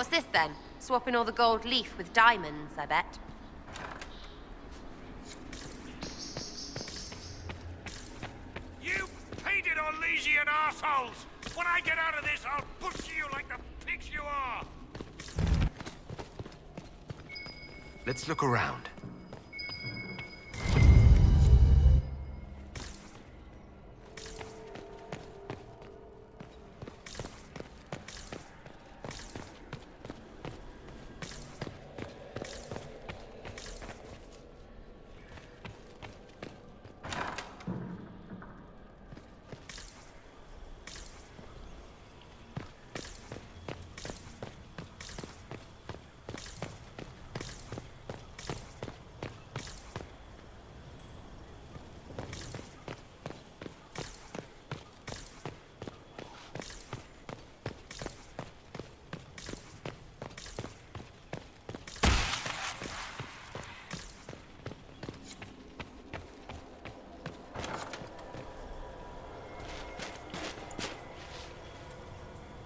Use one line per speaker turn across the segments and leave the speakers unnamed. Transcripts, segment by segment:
What's this then? Swapping all the gold leaf with diamonds, I bet.
You painted Orlesian assholes! When I get out of this, I'll butcher you like the pigs you are!
Let's look around.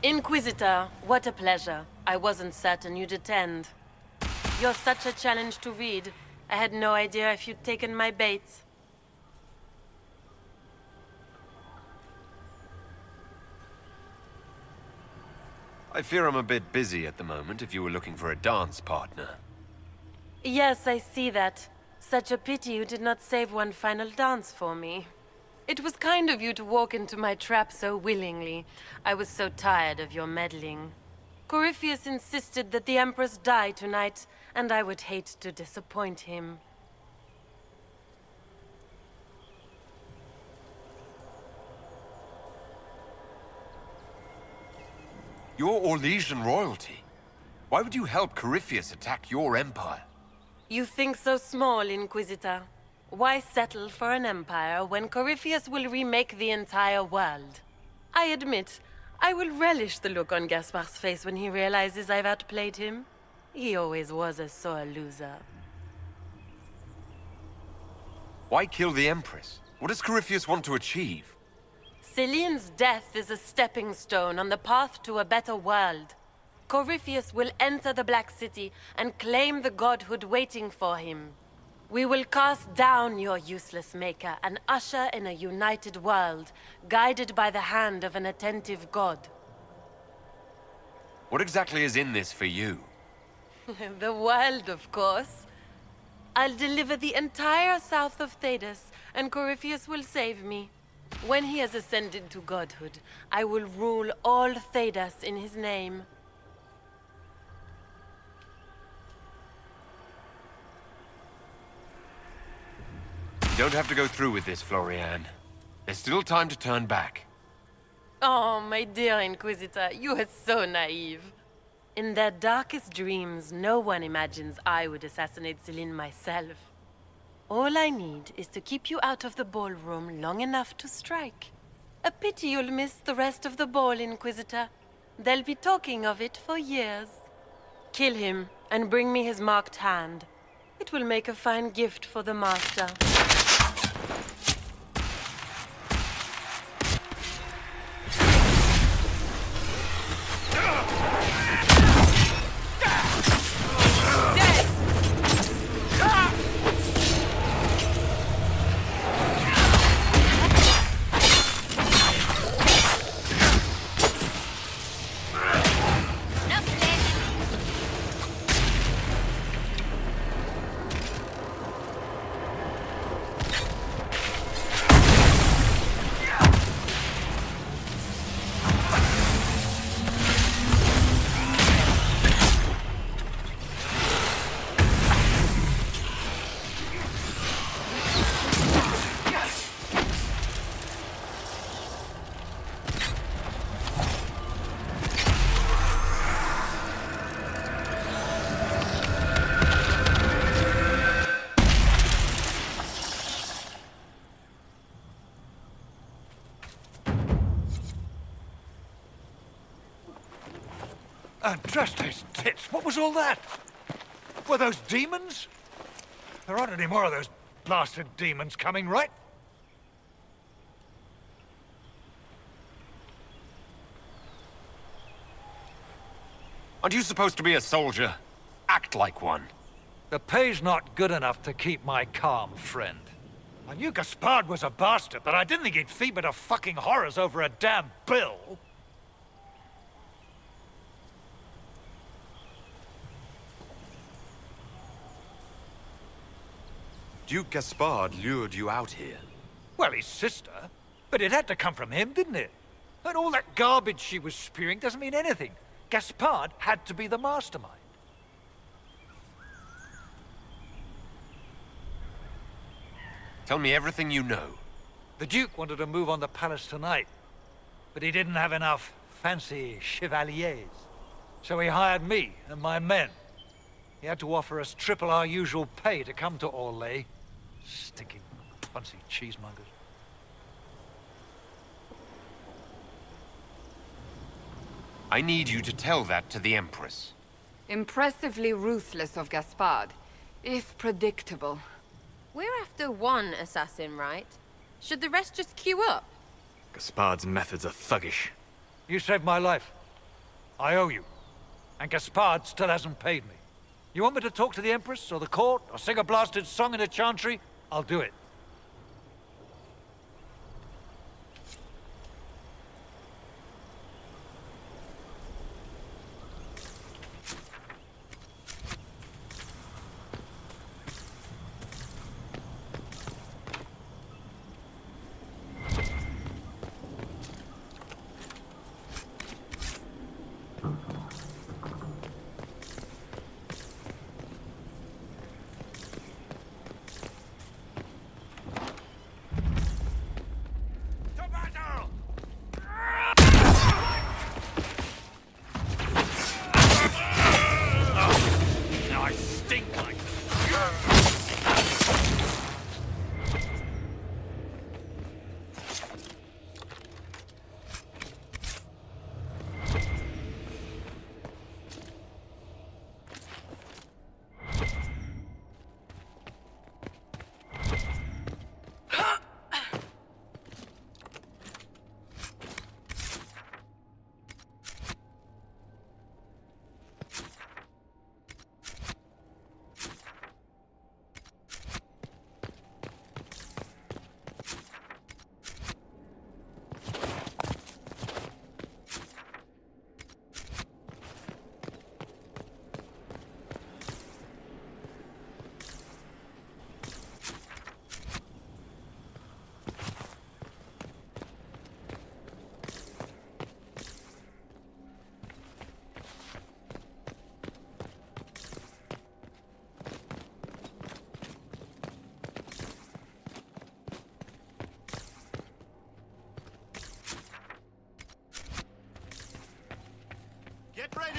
Inquisitor, what a pleasure. I wasn't certain you'd attend. You're such a challenge to read. I had no idea if you'd taken my bait.
I fear I'm a bit busy at the moment if you were looking for a dance partner.
Yes, I see that. Such a pity you did not save one final dance for me. It was kind of you to walk into my trap so willingly. I was so tired of your meddling. Corypheus insisted that the Empress die tonight, and I would hate to disappoint him.
You're Orlesian royalty. Why would you help Corypheus attack your empire?
You think so small, Inquisitor. Why settle for an empire when Corypheus will remake the entire world? I admit, I will relish the look on Gaspar's face when he realizes I've outplayed him. He always was a sore loser.
Why kill the Empress? What does Corypheus want to achieve?
Celine's death is a stepping stone on the path to a better world. Corypheus will enter the Black City and claim the godhood waiting for him. We will cast down your useless maker and usher in a united world, guided by the hand of an attentive god.
What exactly is in this for you?
The world, of course. I'll deliver the entire south of Thedas, and Corypheus will save me. When he has ascended to godhood, I will rule all Thedas in his name.
You don't have to go through with this, Florian. There's still time to turn back.
Oh, my dear Inquisitor, you are so naive. In their darkest dreams, no one imagines I would assassinate Celine myself. All I need is to keep you out of the ballroom long enough to strike. A pity you'll miss the rest of the ball, Inquisitor. They'll be talking of it for years. Kill him, and bring me his marked hand. It will make a fine gift for the Master.
Andraste's tits, what was all that? Were those demons? There aren't any more of those blasted demons coming, right?
Aren't you supposed to be a soldier? Act like one.
The pay's not good enough to keep my calm, friend. I knew Gaspard was a bastard, but I didn't think he'd feed me to fucking horrors over a damn bill.
Duke Gaspard lured you out here.
Well, his sister. But it had to come from him, didn't it? And all that garbage she was spewing doesn't mean anything. Gaspard had to be the mastermind.
Tell me everything you know.
The Duke wanted to move on the palace tonight, but he didn't have enough fancy chevaliers. So he hired me and my men. He had to offer us triple our usual pay to come to Orlais. Stinking, fancy cheesemongers.
I need you to tell that to the Empress.
Impressively ruthless of Gaspard, if predictable.
We're after one assassin, right? Should the rest just queue up?
Gaspard's methods are thuggish.
You saved my life. I owe you. And Gaspard still hasn't paid me. You want me to talk to the Empress, or the court, or sing a blasted song in a chantry? I'll do it.
Get ready!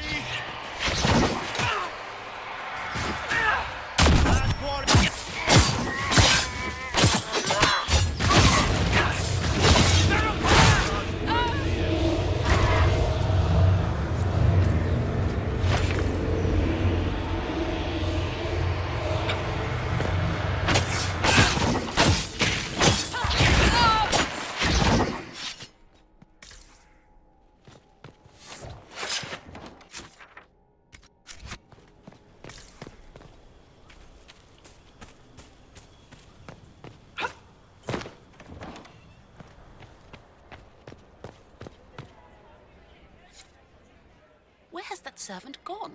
Where has that servant gone?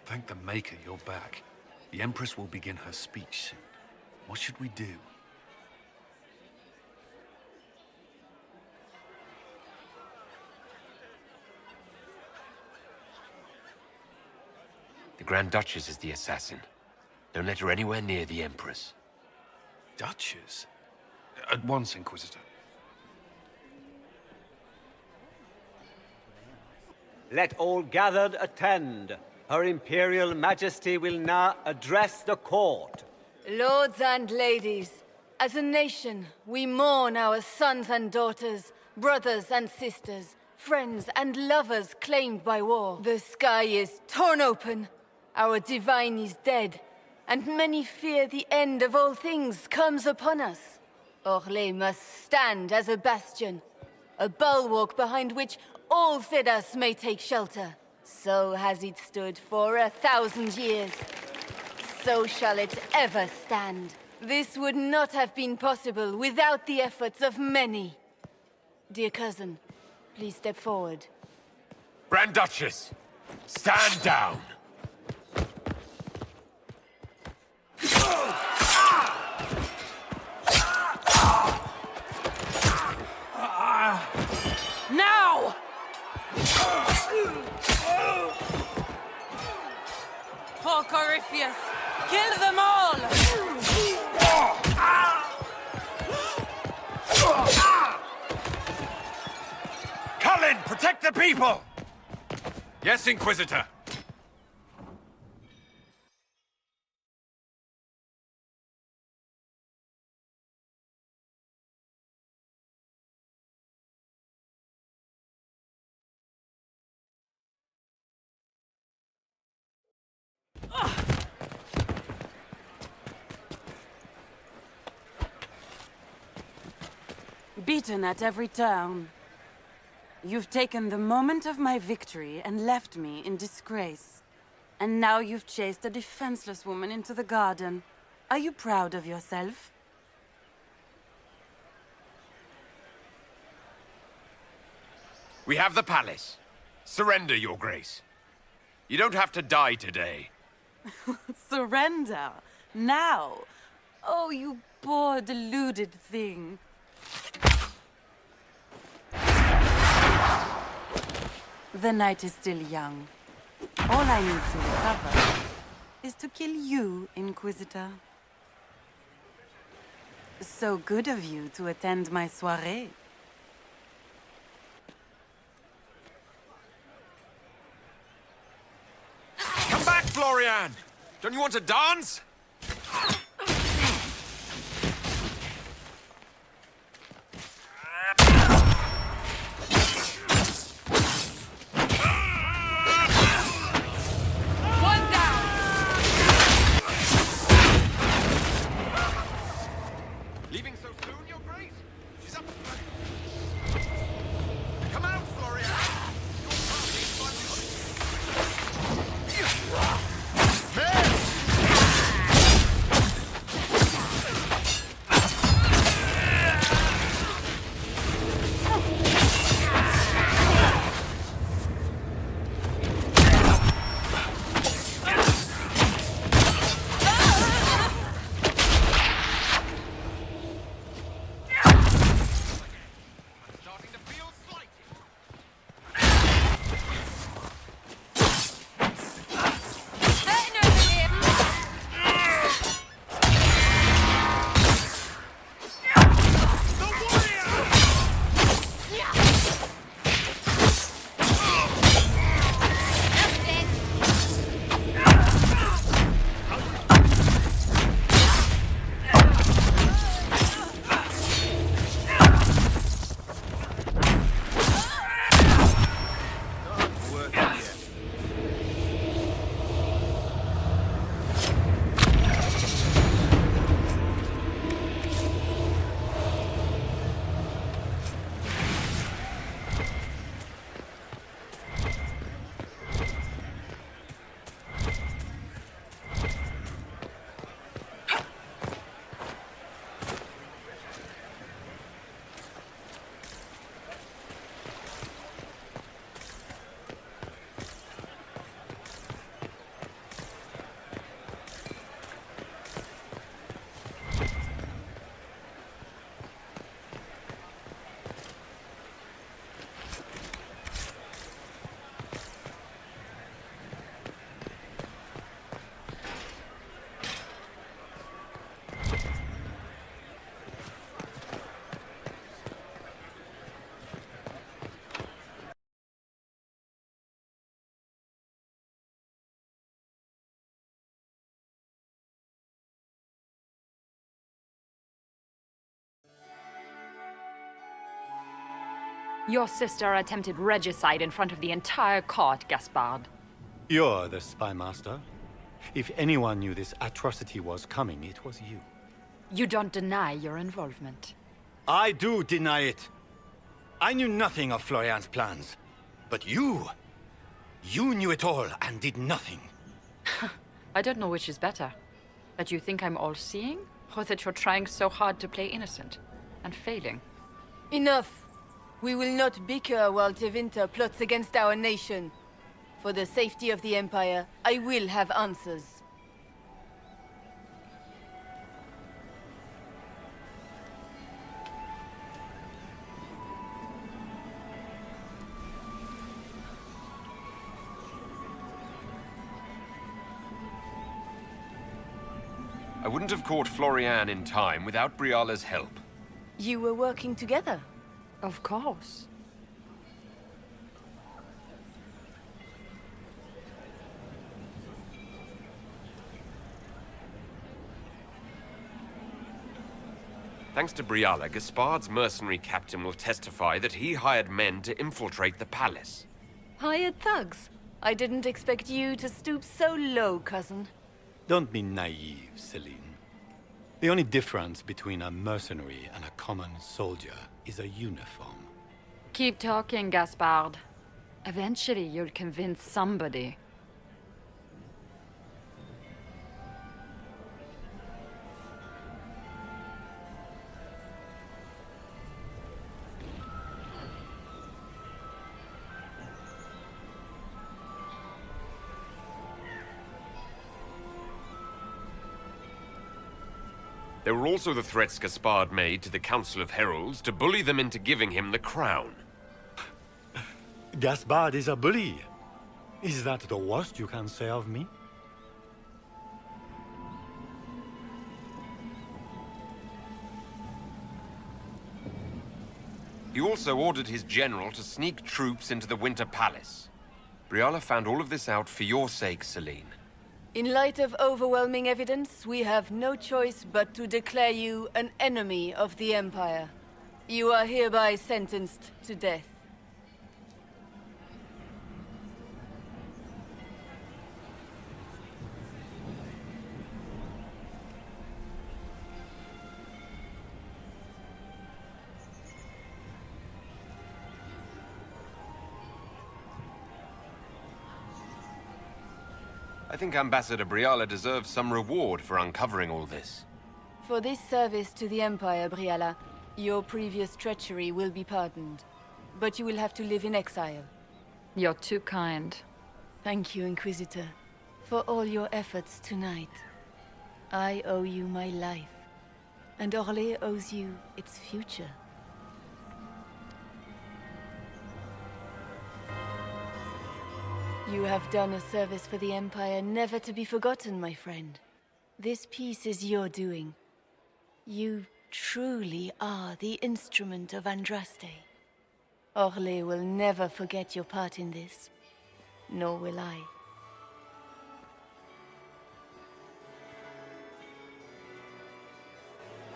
Thank the Maker you're back. The Empress will begin her speech soon. What should we do?
The Grand Duchess is the assassin. Don't let her anywhere near the Empress.
Duchess? At once, Inquisitor.
Let all gathered attend. Her Imperial Majesty will now address the court.
Lords and ladies, As a nation, we mourn our sons and daughters, brothers and sisters, friends and lovers claimed by war. The sky is torn open, our divine is dead, and many fear the end of all things comes upon us. Orlais must stand as a bastion, a bulwark behind which all Fedas may take shelter. So has it stood for 1,000 years. So shall it ever stand. This would not have been possible without the efforts of many. Dear cousin, please step forward.
Grand Duchess, stand down.
Now! For Corypheus, kill them all!
Cullen, protect the people! Yes, Inquisitor.
Beaten at every turn. You've taken the moment of my victory and left me in disgrace. And now you've chased a defenseless woman into the garden. Are you proud of yourself?
We have the palace. Surrender, Your Grace. You don't have to die today.
Surrender? Now? Oh, you poor deluded thing. The night is still young. All I need to recover is to kill you, Inquisitor. So good of you to attend my soirée.
Come back, Florian! Don't you want to dance? Leaving so soon, Your Grace? She's up. Come out, Florian! Your party is finally... Miss!
Your sister attempted regicide in front of the entire court, Gaspard.
You're the spy master. If anyone knew this atrocity was coming, it was you.
You don't deny your involvement.
I do deny it. I knew nothing of Florian's plans. But you knew it all and did nothing.
I don't know which is better. That you think I'm all-seeing, or that you're trying so hard to play innocent, and failing.
Enough. We will not bicker while Tevinter plots against our nation. For the safety of the Empire, I will have answers.
I wouldn't have caught Florian in time without Briala's help.
You were working together?
Of course.
Thanks to Briala, Gaspard's mercenary captain will testify that he hired men to infiltrate the palace.
Hired thugs? I didn't expect you to stoop so low, cousin.
Don't be naive, Celine. The only difference between a mercenary and a common soldier is a uniform.
Keep talking, Gaspard. Eventually, you'll convince somebody.
There were also the threats Gaspard made to the Council of Heralds to bully them into giving him the crown.
Gaspard is a bully. Is that the worst you can say of me?
He also ordered his general to sneak troops into the Winter Palace. Briala found all of this out for your sake, Celine.
In light of overwhelming evidence, we have no choice but to declare you an enemy of the Empire. You are hereby sentenced to death.
I think Ambassador Briala deserves some reward for uncovering all this.
For this service to the Empire, Briala, your previous treachery will be pardoned. But you will have to live in exile.
You're too kind.
Thank you, Inquisitor, for all your efforts tonight. I owe you my life, and Orlais owes you its future. You have done a service for the Empire never to be forgotten, my friend. This piece is your doing. You truly are the instrument of Andraste. Orlais will never forget your part in this, nor will I.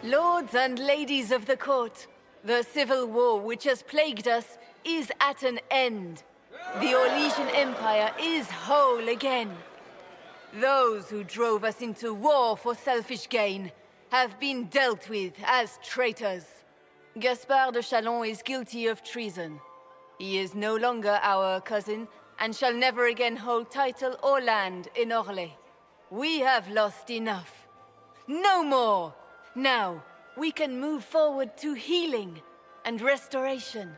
Lords and ladies of the court, the civil war which has plagued us is at an end. The Orlesian Empire is whole again. Those who drove us into war for selfish gain have been dealt with as traitors. Gaspard de Chalon is guilty of treason. He is no longer our cousin and shall never again hold title or land in Orlais. We have lost enough. No more! Now, we can move forward to healing and restoration.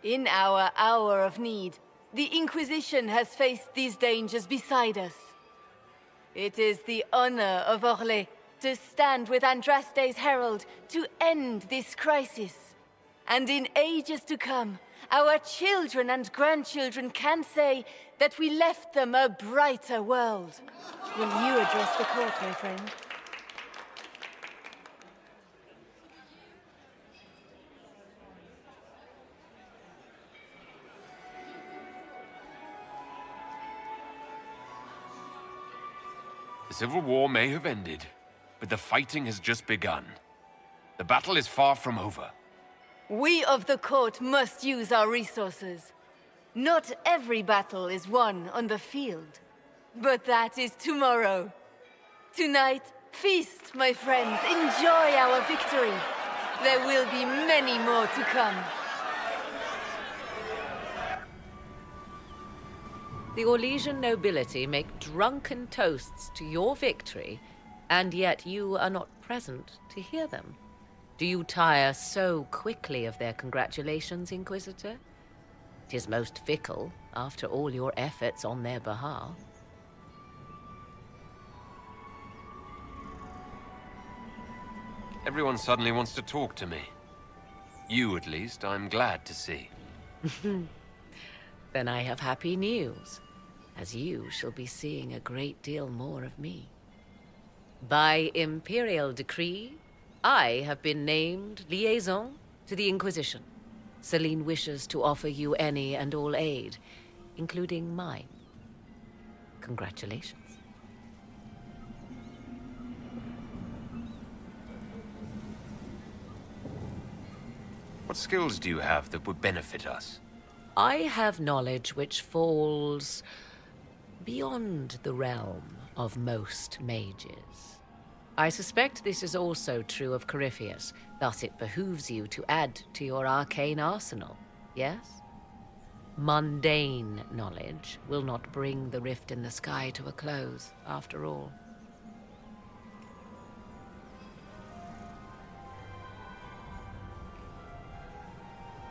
In our hour of need, the Inquisition has faced these dangers beside us. It is the honor of Orlais to stand with Andraste's herald to end this crisis. And in ages to come, our children and grandchildren can say that we left them a brighter world. Will you address the court, my friend?
The Civil War may have ended, but the fighting has just begun. The battle is far from over.
We of the court must use our resources. Not every battle is won on the field. But that is tomorrow. Tonight, feast, my friends. Enjoy our victory. There will be many more to come.
The Orlesian nobility make drunken toasts to your victory, and yet you are not present to hear them. Do you tire so quickly of their congratulations, Inquisitor? 'Tis most fickle, after all your efforts on their behalf.
Everyone suddenly wants to talk to me. You, at least, I'm glad to see.
Then I have happy news, as you shall be seeing a great deal more of me. By imperial decree, I have been named liaison to the Inquisition. Celine wishes to offer you any and all aid, including mine. Congratulations.
What skills do you have that would benefit us?
I have knowledge which falls beyond the realm of most mages. I suspect this is also true of Corypheus, thus it behooves you to add to your arcane arsenal, yes? Mundane knowledge will not bring the rift in the sky to a close, after all.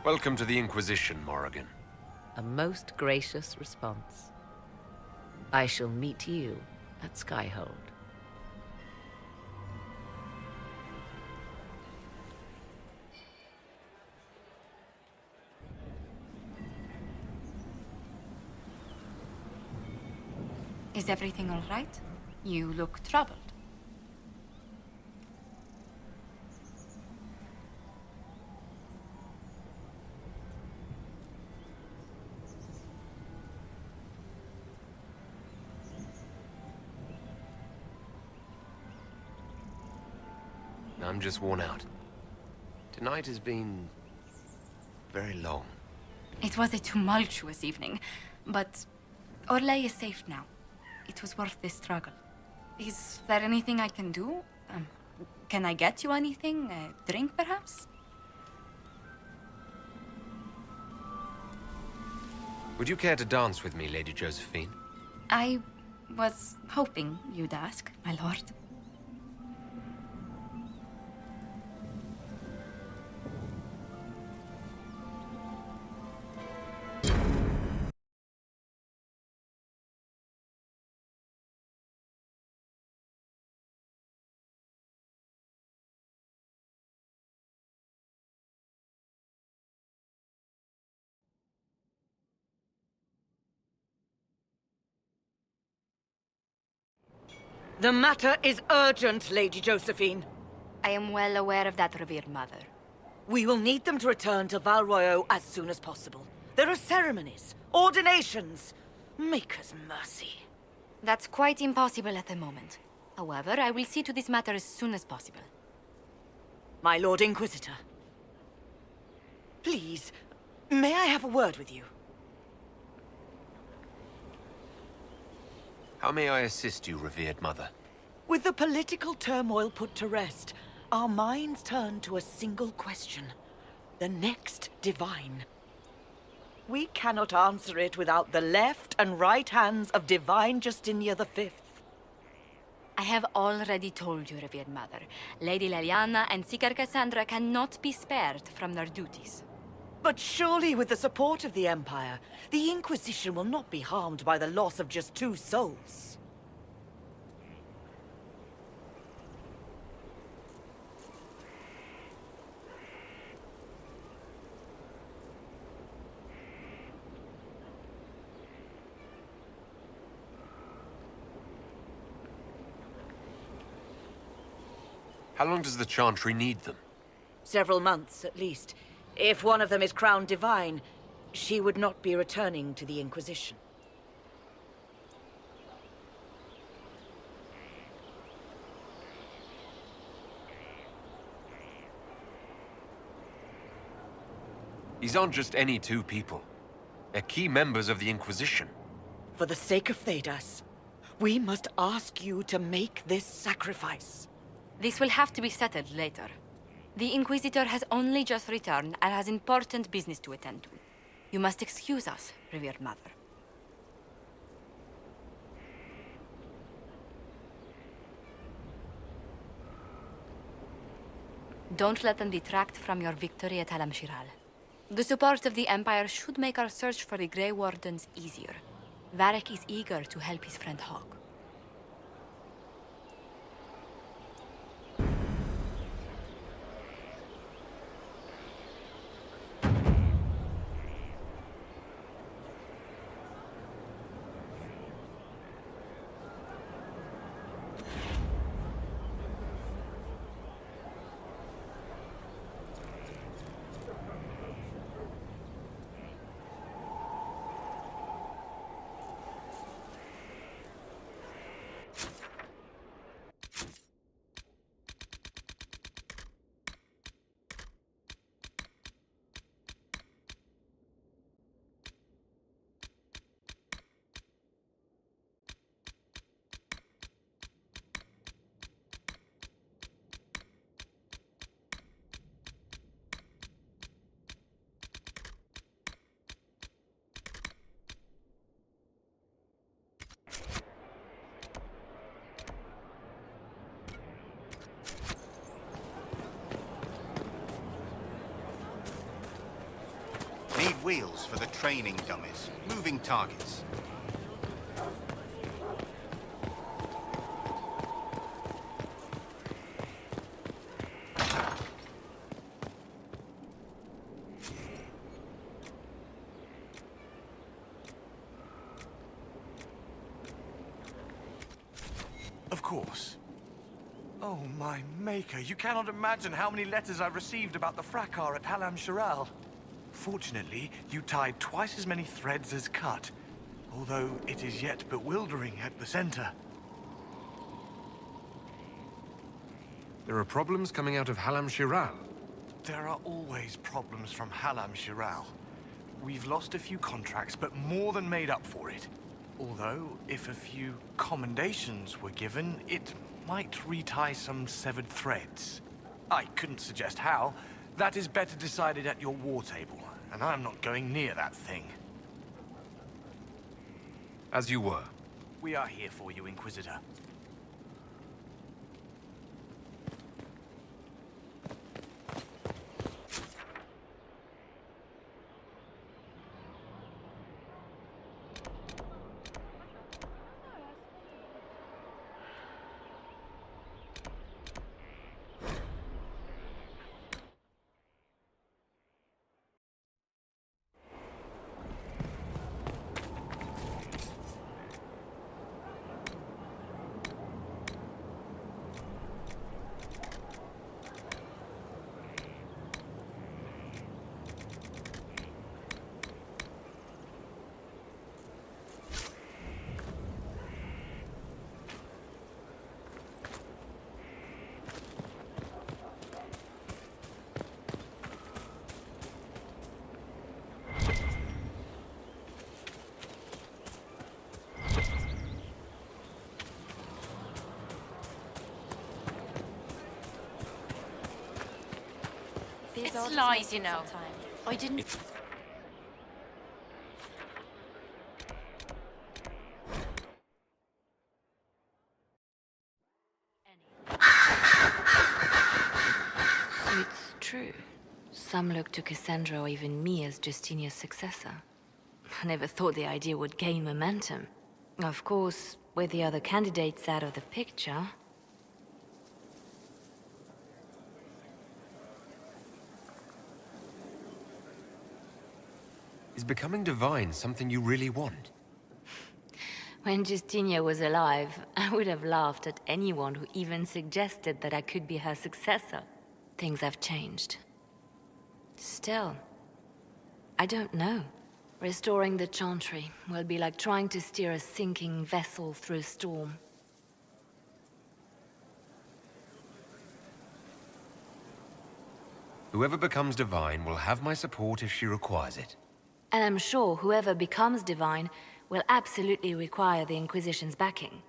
Welcome to the Inquisition, Morrigan.
A most gracious response. I shall meet you at Skyhold.
Is everything all right? You look troubled.
I'm just worn out. Tonight has been very long.
It was a tumultuous evening, but Orlais is safe now. It was worth the struggle. Is there anything I can do? Can I get you anything? A drink, perhaps?
Would you care to dance with me, Lady Josephine?
I was hoping you'd ask, my lord.
The matter is urgent, Lady Josephine.
I am well aware of that, revered mother.
We will need them to return to Val Royeaux as soon as possible. There are ceremonies, ordinations. Maker's mercy.
That's quite impossible at the moment. However, I will see to this matter as soon as possible.
My Lord Inquisitor. Please, may I have a word with you?
How may I assist you, revered mother?
With the political turmoil put to rest, our minds turn to a single question. The next divine. We cannot answer it without the left and right hands of Divine Justinia V.
I have already told you, revered mother. Lady Leliana and Seeker Cassandra cannot be spared from their duties.
But surely with the support of the Empire, the Inquisition will not be harmed by the loss of just 2 souls.
How long does the Chantry need them?
Several months, at least. If one of them is crowned divine, she would not be returning to the Inquisition.
These aren't just any two people. They're key members of the Inquisition.
For the sake of Thedas, we must ask you to make this sacrifice.
This will have to be settled later. The Inquisitor has only just returned and has important business to attend to. You must excuse us, revered mother. Don't let them detract from your victory at Alam Shiral. The support of the Empire should make our search for the Grey Wardens easier. Varric is eager to help his friend Hawk.
Need wheels for the training dummies. Moving targets.
Of course. Oh, my maker, you cannot imagine how many letters I've received about the fracas at Halam Shiral. Fortunately, you tied twice as many threads as cut, although it is yet bewildering at the center.
There are problems coming out of Halam Shiral.
There are always problems from Halam Shiral. We've lost a few contracts, but more than made up for it. Although, if a few commendations were given, it might retie some severed threads. I couldn't suggest how. That is better decided at your war table, and I'm not going near that thing.
As you were.
We are here for you, Inquisitor.
It's lies, you know. I didn't...
So it's true. Some look to Cassandra or even me as Justinia's successor. I never thought the idea would gain momentum. Of course, with the other candidates out of the picture...
Is becoming divine something you really want?
When Justinia was alive, I would have laughed at anyone who even suggested that I could be her successor. Things have changed. Still, I don't know. Restoring the Chantry will be like trying to steer a sinking vessel through a storm.
whoever becomes divine will have my support if she requires it.
And I'm sure whoever becomes divine will absolutely require the Inquisition's backing.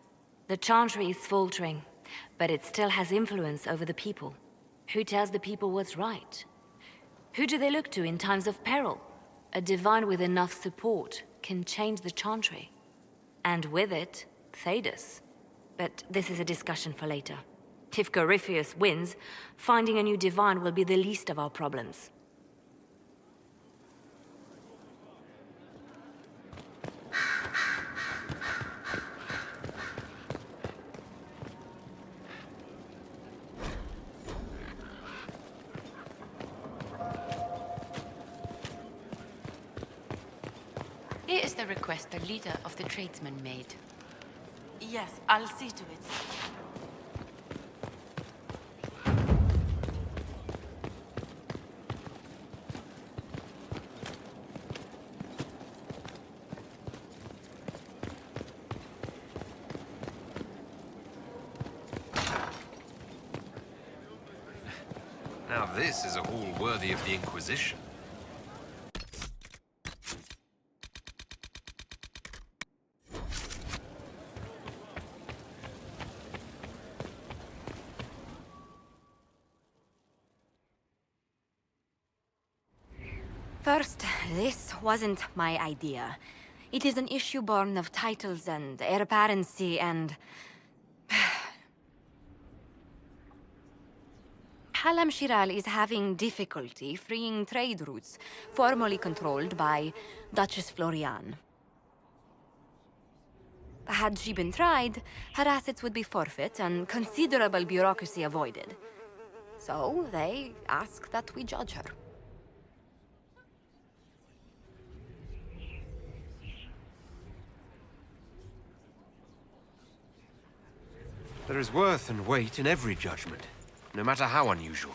The Chantry is faltering, but it still has influence over the people. Who tells the people what's right? Who do they look to in times of peril? A divine with enough support can change the Chantry. And with it, Thedas. But this is a discussion for later. If Corypheus wins, finding a new divine will be the least of our problems.
Here is the request the leader of the tradesmen made.
Yes, I'll see to it.
Now this is a hall worthy of the Inquisition.
First, this wasn't my idea. It is an issue born of titles and heir apparency and... Halam Shiral is having difficulty freeing trade routes formerly controlled by Duchess Florian. Had she been tried, her assets would be forfeit and considerable bureaucracy avoided. So they ask that we judge her.
There is worth and weight in every judgment, no matter how unusual.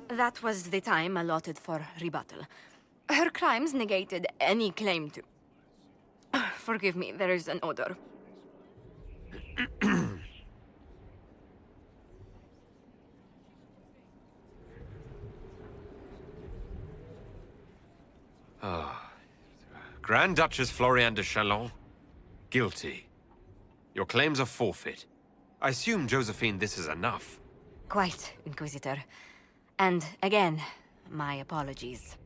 That was the time allotted for rebuttal. Her crimes negated any claim to... Forgive me, there is an odor.
Grand Duchess Florian de Chalon, guilty. Your claims are forfeit. I assume, Josephine, this is enough.
Quite, Inquisitor. And again, my apologies.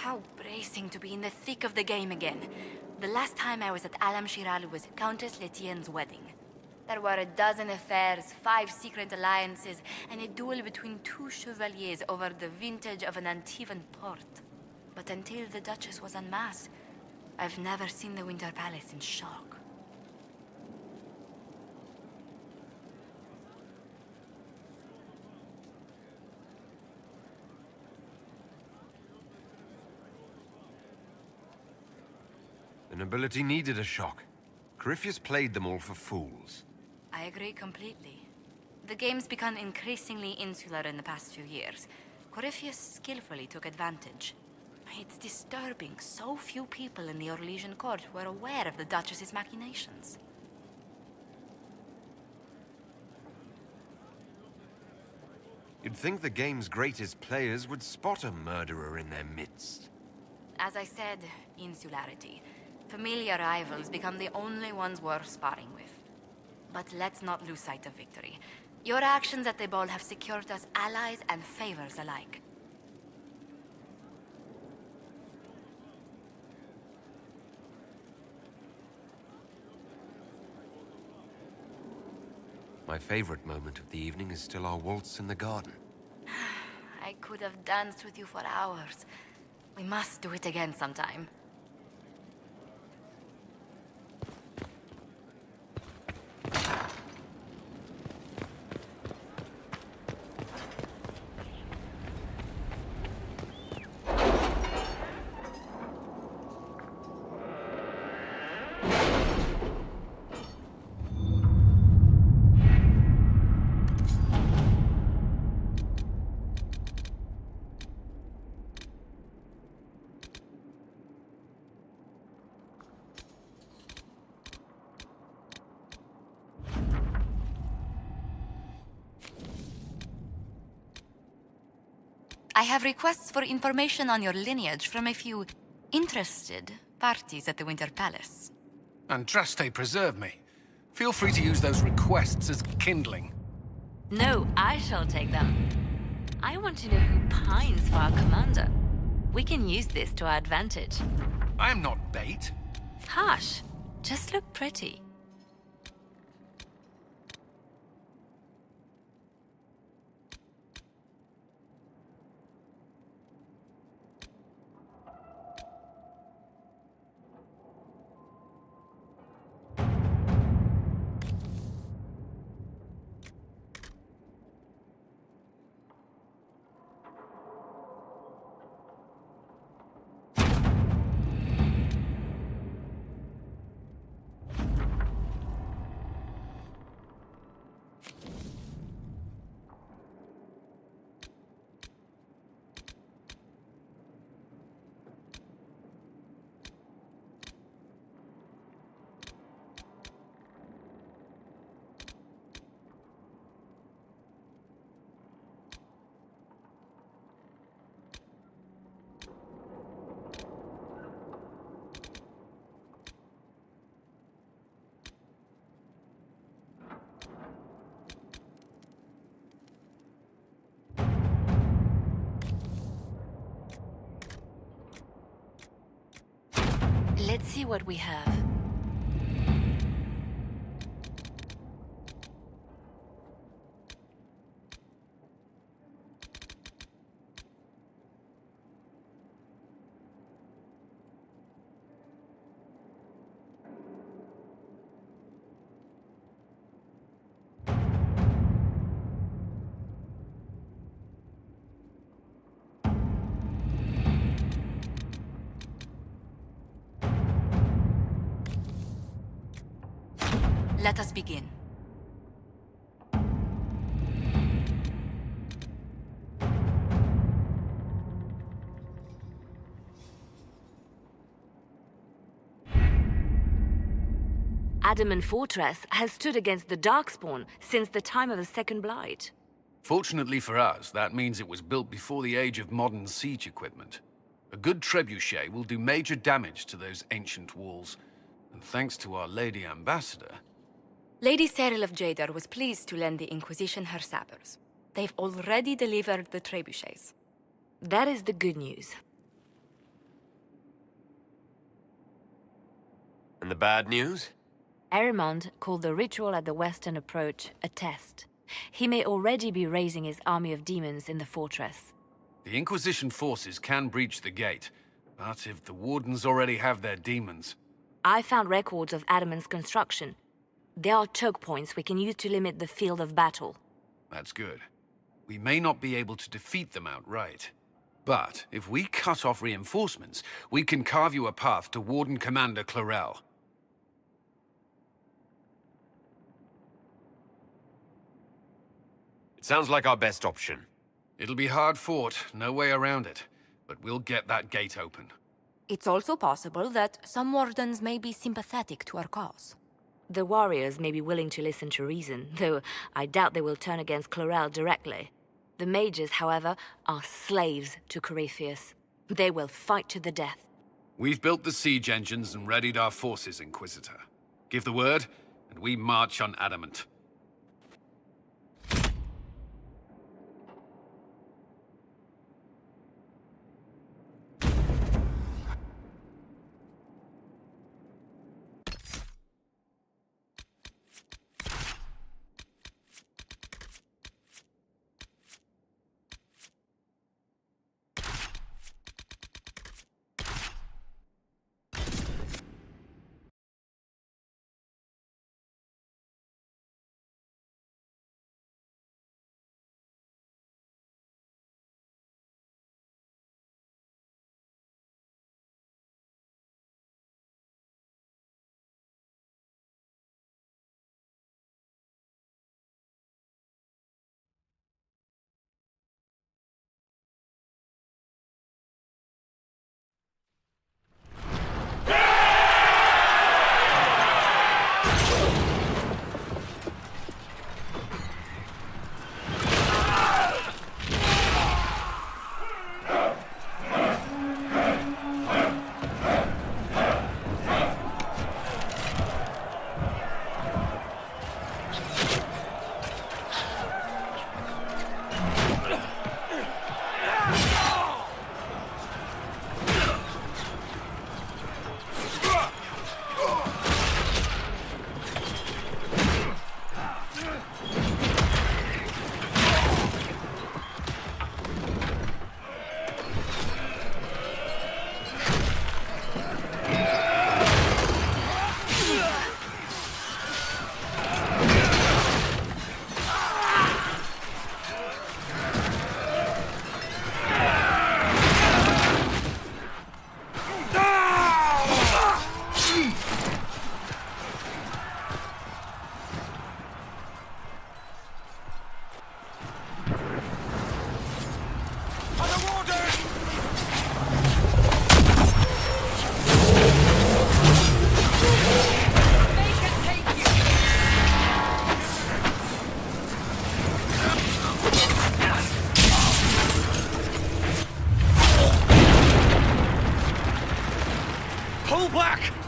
How bracing to be in the thick of the game again. The last time I was at Alam Shiral was Countess Letienne's wedding. There were a dozen affairs, 5 secret alliances, and a duel between 2 chevaliers over the vintage of an Antivan port. But until the Duchess was unmasked, I've never seen the Winter Palace in shock.
The nobility needed a shock. Corypheus played them all for fools.
I agree completely. The game's become increasingly insular in the past few years. Corypheus skillfully took advantage. It's disturbing so few people in the Orlesian court were aware of the Duchess's machinations.
You'd think the game's greatest players would spot a murderer in their midst.
As I said, insularity. Familiar rivals become the only ones worth sparring with. But let's not lose sight of victory. Your actions at the ball have secured us allies and favors alike.
My favorite moment of the evening is still our waltz in the garden.
I could have danced with you for hours. We must do it again sometime. I have requests for information on your lineage from a few interested parties at the Winter Palace.
Andraste, preserve me. Feel free to use those requests as kindling.
No, I shall take them. I want to know who pines for our commander. We can use this to our advantage.
I am not bait.
Hush. Just look pretty. Let's see what we have.
Let us begin.
Adamant Fortress has stood against the Darkspawn since the time of the Second Blight.
Fortunately for us, that means it was built before the age of modern siege equipment. A good trebuchet will do major damage to those ancient walls. And thanks to our Lady Ambassador...
Lady Cyril of Jadar was pleased to lend the Inquisition her sabers. They've already delivered the trebuchets.
That is the good news.
bad news?
Erimond called the ritual at the western approach a test. He may already be raising his army of demons in the fortress.
The Inquisition forces can breach the gate, but if the Wardens already have their demons...
I found records of Adamant's construction. There are choke points we can use to limit the field of battle.
That's good. We may not be able to defeat them outright. But if we cut off reinforcements, we can carve you a path to Warden Commander Clarel.
It sounds like our best option.
It'll be hard fought, no way around it. But we'll get that gate open.
It's also possible that some Wardens may be sympathetic to our cause.
The warriors may be willing to listen to reason, though I doubt they will turn against Clarel directly. The mages, however, are slaves to Corypheus. They will fight to the death.
We've built the siege engines and readied our forces, Inquisitor. Give the word, and we march on Adamant.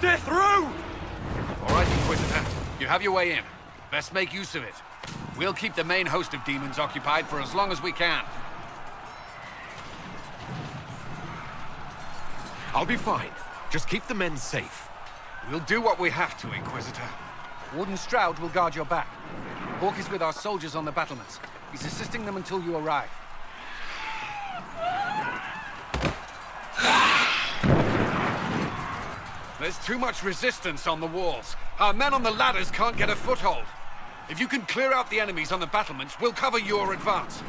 They're through!
All right, Inquisitor. You have your way in. Best make use of it. We'll keep the main host of demons occupied for as long as we can.
I'll be fine. Just keep the men safe.
We'll do what we have to, Inquisitor. Warden Stroud will guard your back. Hawk is with our soldiers on the battlements. He's assisting them until you arrive. There's too much resistance on the walls. Our men on the ladders can't get a foothold. If you can clear out the enemies on the battlements, we'll cover your advance.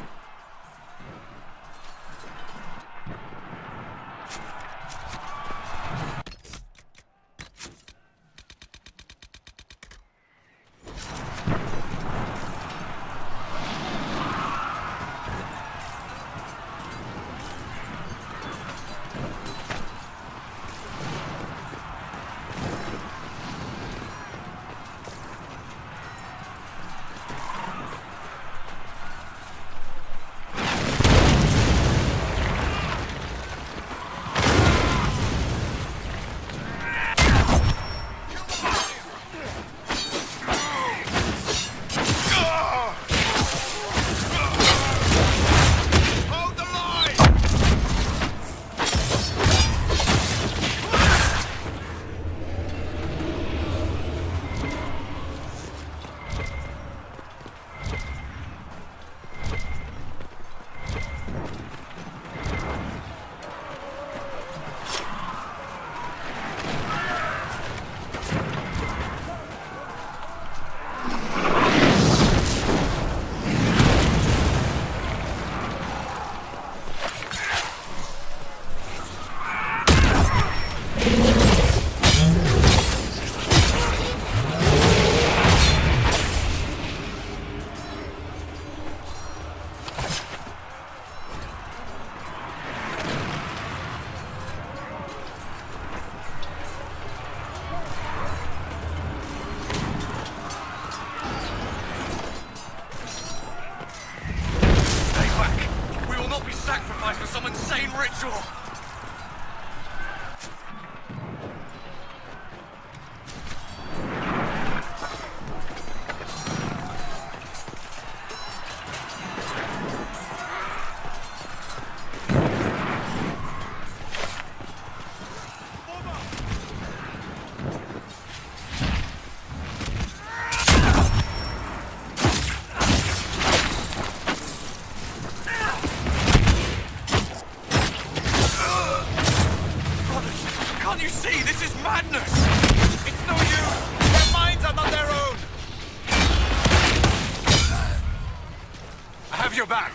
Your back!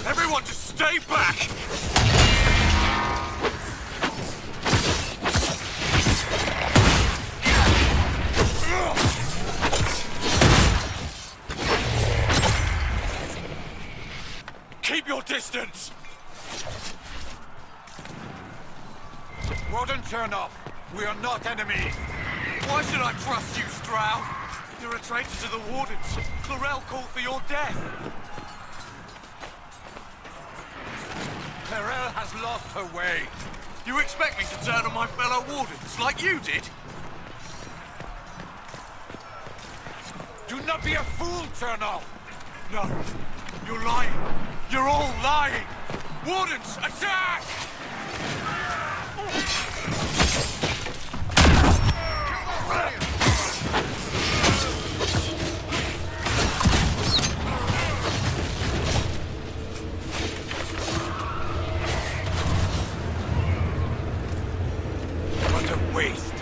Everyone just stay back! Keep your distance!
Wouldn't turn off. We are not enemies.
Why should I trust you, Stroud? You're a traitor to the Wardens. Clarel called for your death.
Clarel has lost her way.
You expect me to turn on my fellow Wardens like you did?
Do not be a fool, Turnoff!
No, you're lying. You're all lying. Wardens, attack!
What a waste.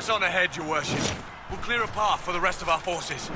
Press on ahead, your worship. We'll clear a path for the rest of our forces.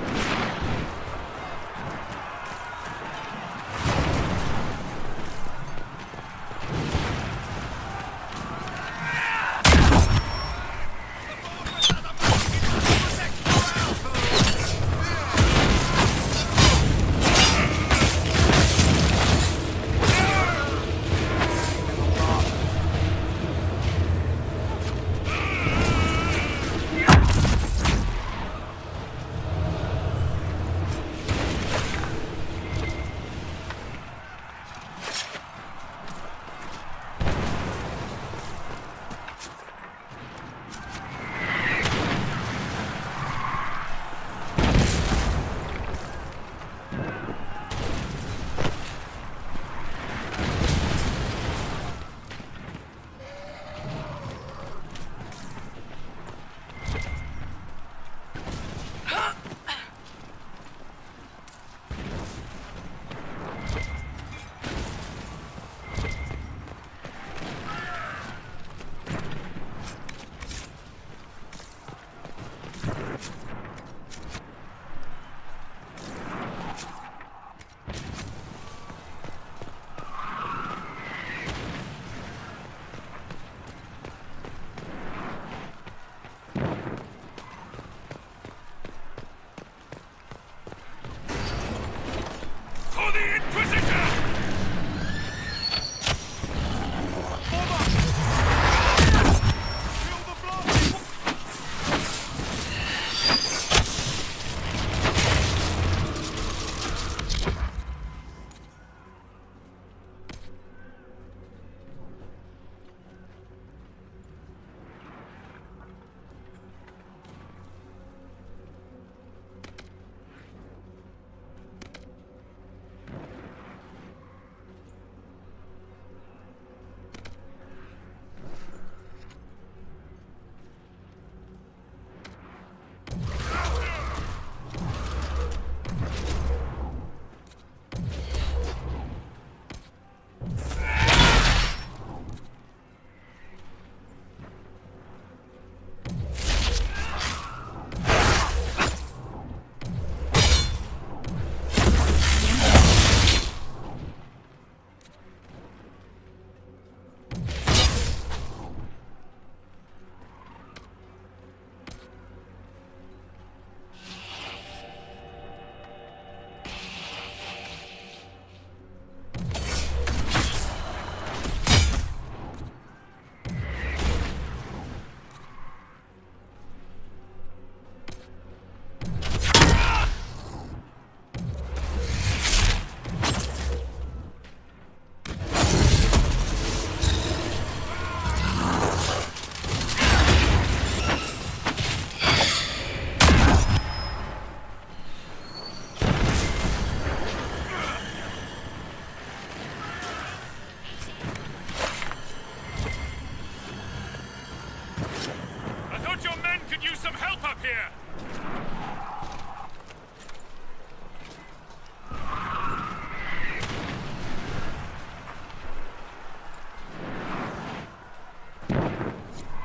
For the Inquisition!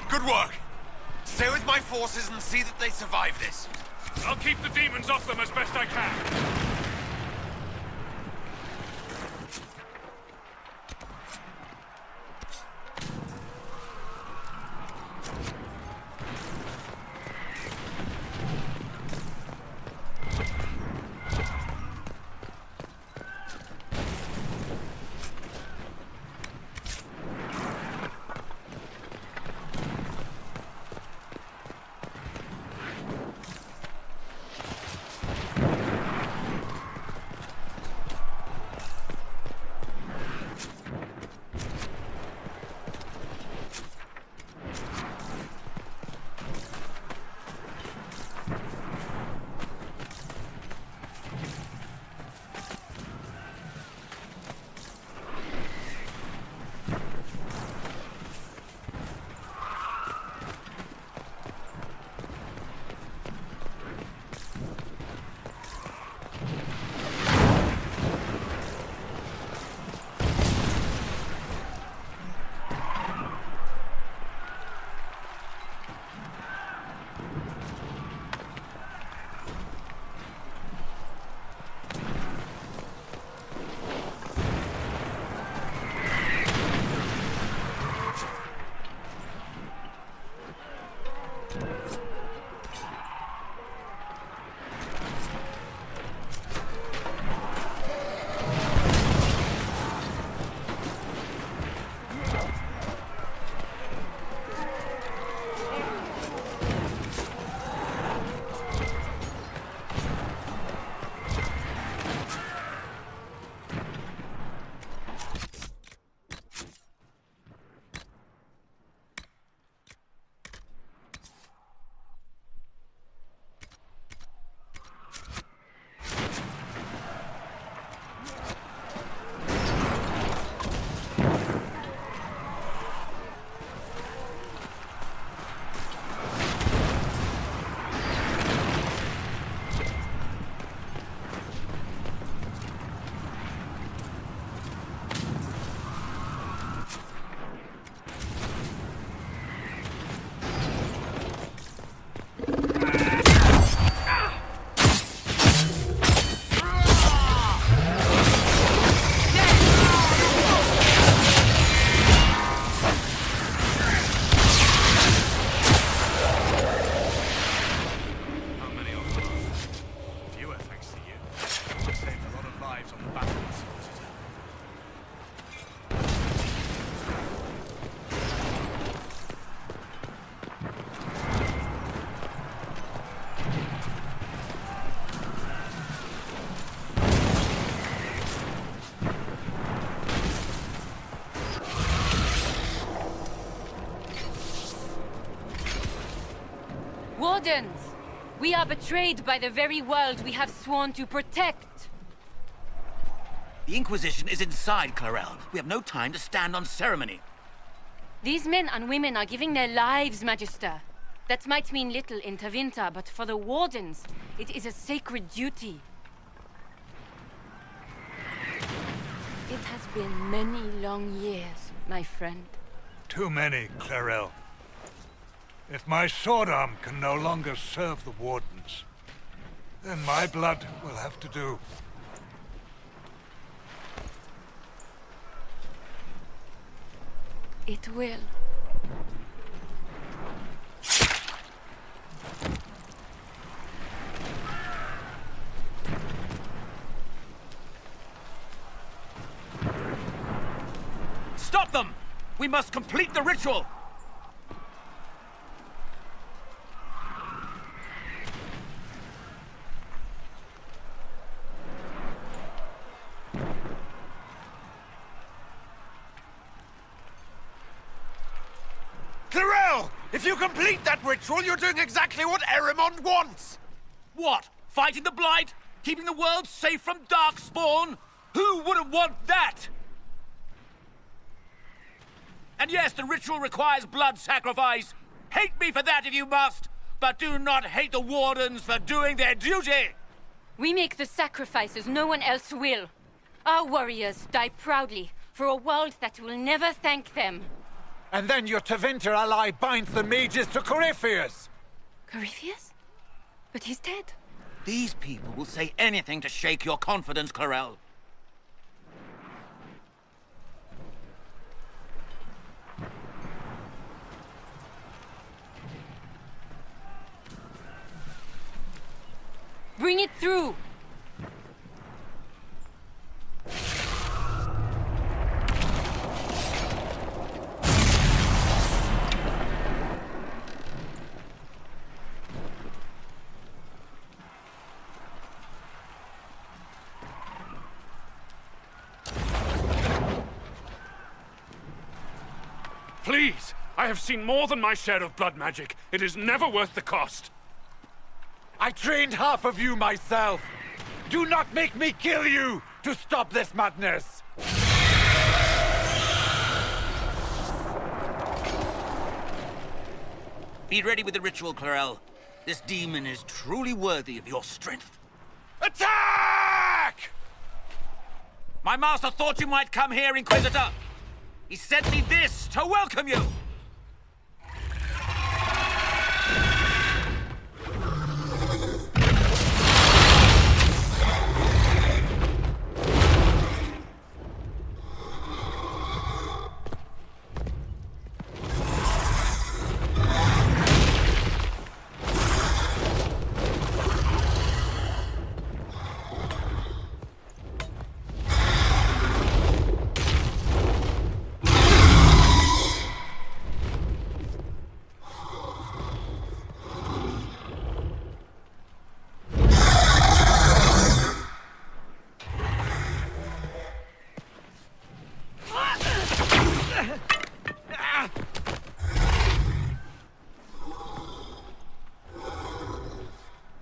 Good work. Stay with my forces and see that they survive this.
I'll keep the demons off them as best I can.
Wardens! We are betrayed by the very world we have sworn to protect!
The Inquisition is inside, Clarel. We have no time to stand on ceremony.
These men and women are giving their lives, Magister. That might mean little in Tevinter, but for the Wardens, it is a sacred duty. It has been many long years, my friend.
Too many, Clarel. If my sword arm can no longer serve the Wardens, then my blood will have to do.
It will.
Stop them! We must complete the ritual!
Clarel! If you complete that ritual, you're doing exactly what Erimond wants!
What? Fighting the Blight? Keeping the world safe from Darkspawn? Who wouldn't want that? And yes, the ritual requires blood sacrifice. Hate me for that if you must, but do not hate the Wardens for doing their duty!
We make the sacrifices no one else will. Our warriors die proudly for a world that will never thank them.
And then your Tevinter ally binds the mages to Corypheus!
Corypheus? But he's dead.
These people will say anything to shake your confidence, Clarel.
Bring it through!
Please! I have seen more than my share of blood magic. It is never worth the cost.
I trained half of you myself! Do not make me kill you to stop this madness!
Be ready with the ritual, Clarel. This demon is truly worthy of your strength.
Attack!
My master thought you might come here, Inquisitor. He sent me this to welcome you.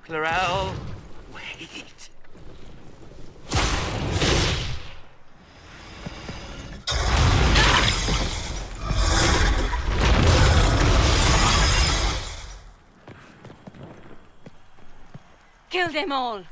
Clarel, wait.
Kill them all!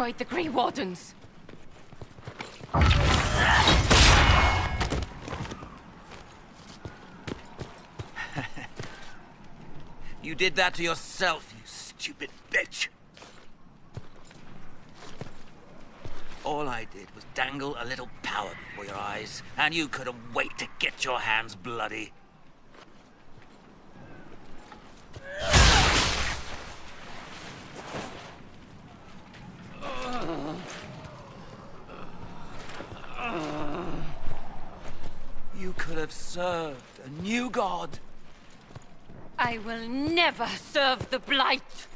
destroyed the Grey Wardens.
You did that to yourself, you stupid bitch. All I did was dangle a little power before your eyes, and you couldn't wait to get your hands bloody. You could have served a new god.
I will never serve the Blight!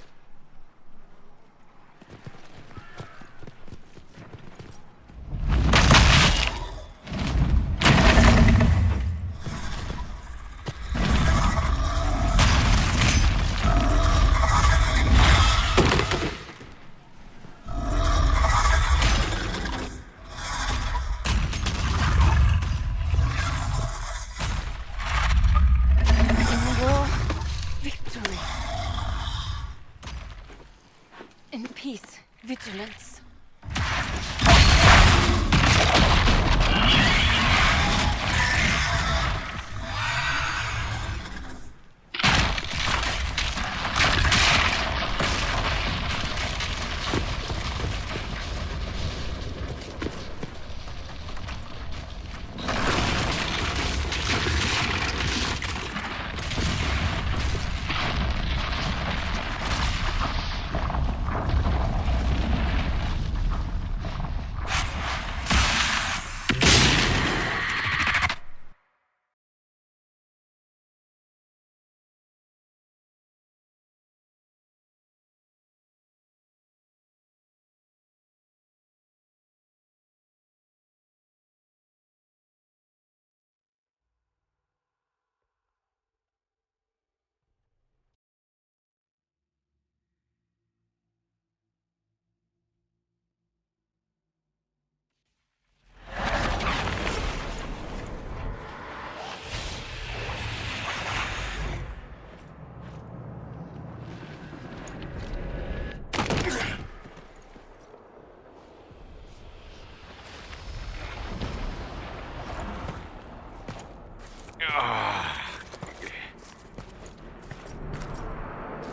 In peace, vigilance.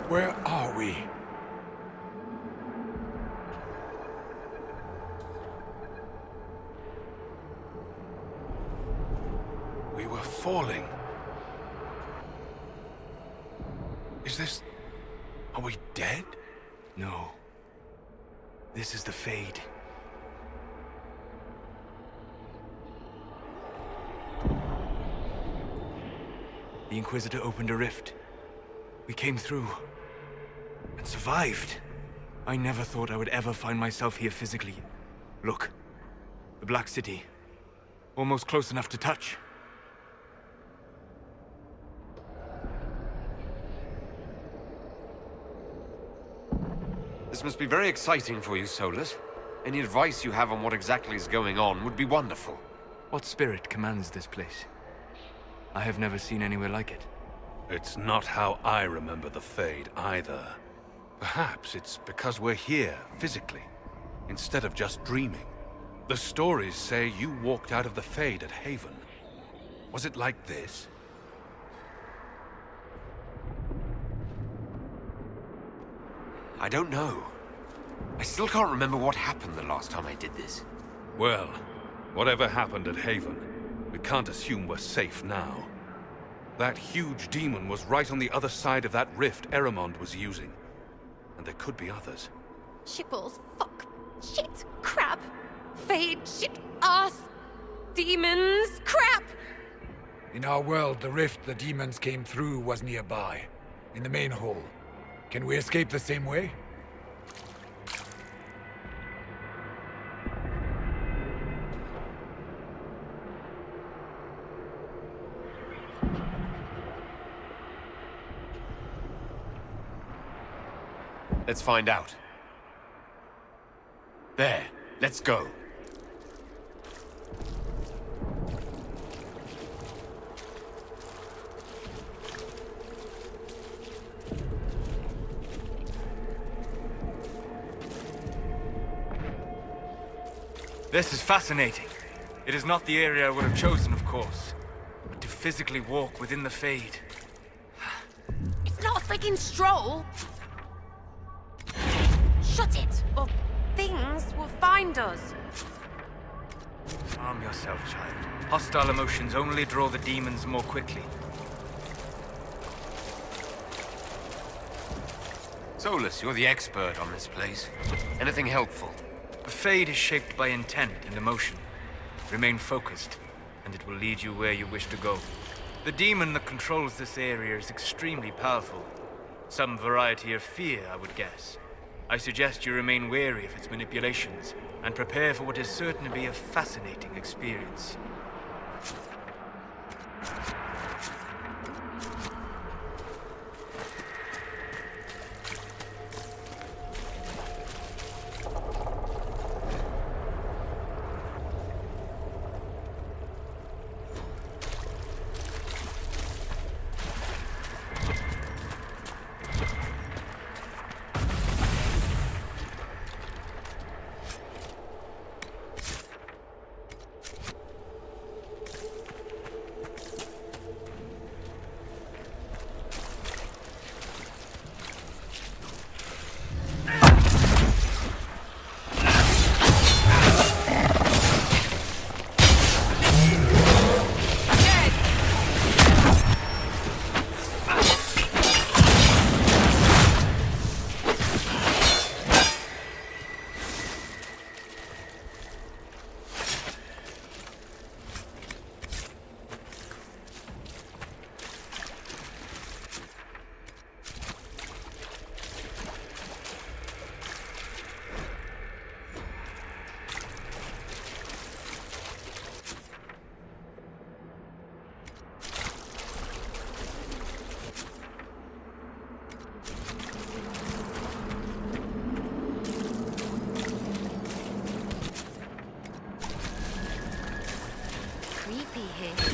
Where are we?
We were falling. Is this... Are we dead?
No. This is the Fade. The Inquisitor opened a rift. We came through. And survived. I never thought I would ever find myself here physically. Look. The Black City. Almost close enough to touch.
This must be very exciting for you, Solus. Any advice you have on what exactly is going on would be wonderful.
What spirit commands this place? I have never seen anywhere like it.
It's not how I remember the Fade, either. Perhaps it's because we're here, physically, instead of just dreaming. The stories say you walked out of the Fade at Haven. Was it like this?
I don't know. I still can't remember what happened the last time I did this.
Well, whatever happened at Haven, we can't assume we're safe now. That huge demon was right on the other side of that rift Eramond was using. And there could be others.
Shitballs, fuck, shit, crap, fade, shit, ass, demons, crap!
In our world, the rift the demons came through was nearby, in the main hall. Can we escape the same way?
Let's find out. There, let's go.
This is fascinating. It is not the area I would have chosen, of course. But to physically walk within the Fade...
It's not a freaking stroll! Shut it, or things will find us.
Calm yourself, child. Hostile emotions only draw the demons more quickly.
Solus, you're the expert on this place. Anything helpful?
The Fade is shaped by intent and emotion. Remain focused, and it will lead you where you wish to go. The demon that controls this area is extremely powerful. Some variety of fear, I would guess. I suggest you remain wary of its manipulations, and prepare for what is certain to be a fascinating experience.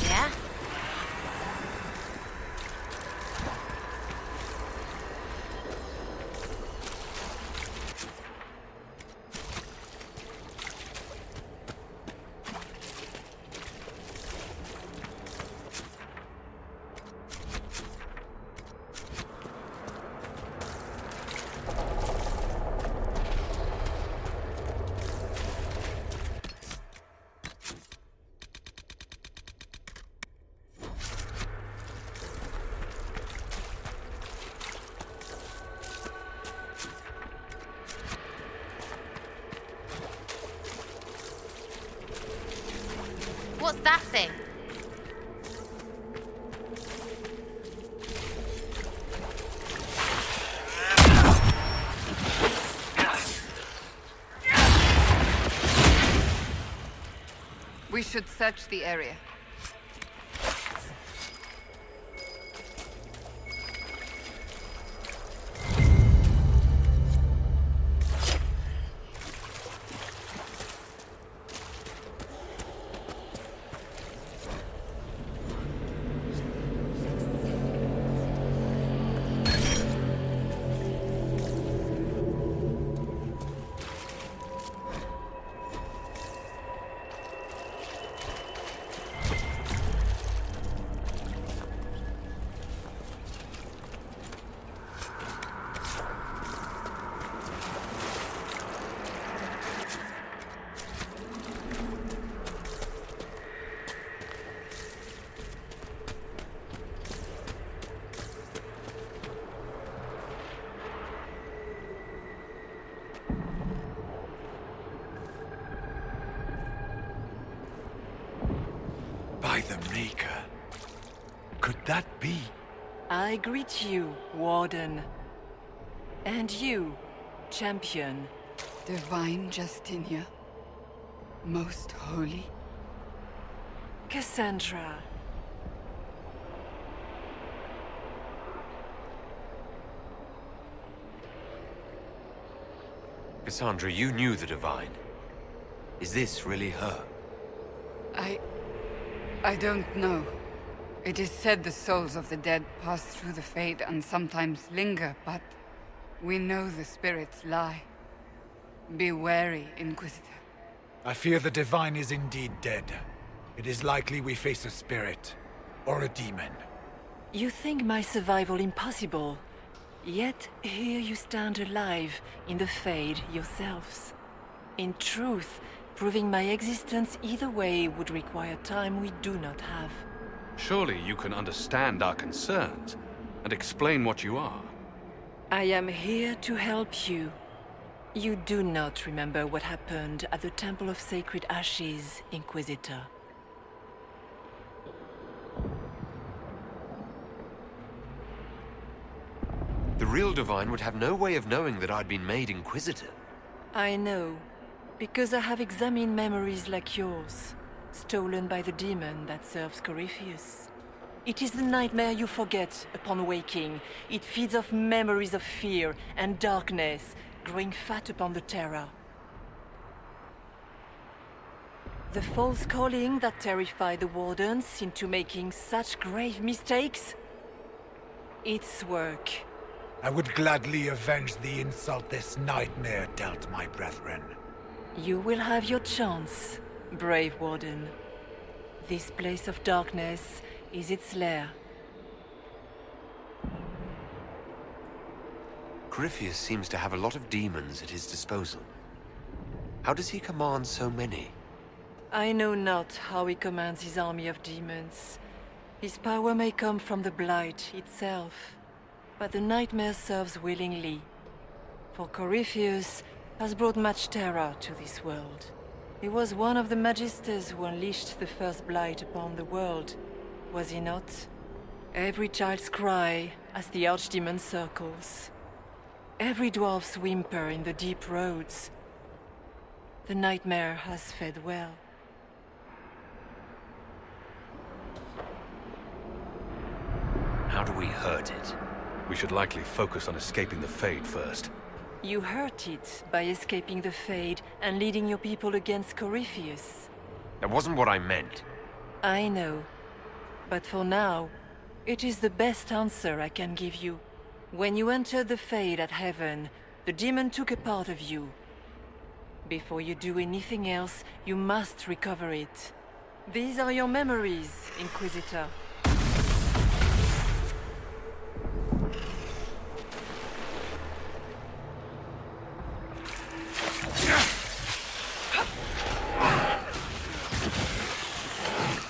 Yeah? What's that thing?
We should search the area.
By the Maker. Could that be?
I greet you, Warden. And you, Champion.
Divine Justinia. Most holy.
Cassandra.
Cassandra, you knew the Divine. Is this really her?
I don't know. It is said the souls of the dead pass through the Fade and sometimes linger, but we know the spirits lie. Be wary, Inquisitor.
I fear the Divine is indeed dead. It is likely we face a spirit, or a demon.
You think my survival impossible, yet here you stand alive in the Fade yourselves. In truth, proving my existence either way would require time we do not have.
Surely you can understand our concerns and explain what you are.
I am here to help you. You do not remember what happened at the Temple of Sacred Ashes, Inquisitor.
The real Divine would have no way of knowing that I'd been made Inquisitor.
I know, because I have examined memories like yours, stolen by the demon that serves Corypheus. It is the nightmare you forget upon waking. It feeds off memories of fear and darkness, growing fat upon the terror. The false calling that terrified the Wardens into making such grave mistakes? It's work.
I would gladly avenge the insult this nightmare dealt my brethren.
You will have your chance, brave Warden. This place of darkness is its lair.
Corypheus seems to have a lot of demons at his disposal. How does he command so many?
I know not how he commands his army of demons. His power may come from the Blight itself, but the nightmare serves willingly. For Corypheus has brought much terror to this world. He was one of the Magisters who unleashed the first Blight upon the world, was he not? Every child's cry as the Archdemon circles. Every dwarf's whimper in the deep roads. The nightmare has fed well.
How do we hurt it?
We should likely focus on escaping the Fade first.
You hurt it by escaping the Fade and leading your people against Corypheus.
That wasn't what I meant.
I know. But for now, it is the best answer I can give you. When you entered the Fade at Heaven, the demon took a part of you. Before you do anything else, you must recover it. These are your memories, Inquisitor.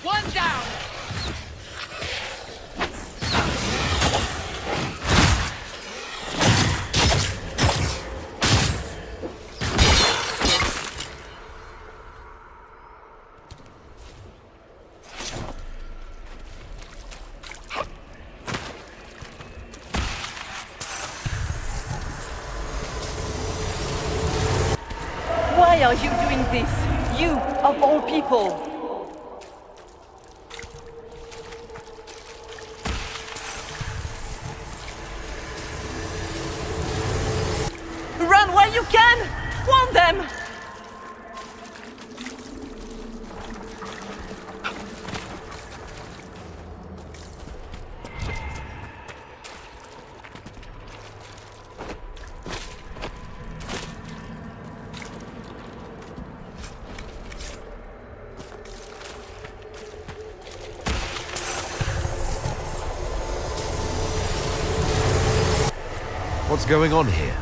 One down!
Why are you doing this? You, of all people! Run while you can! Warn them!
What's going on here?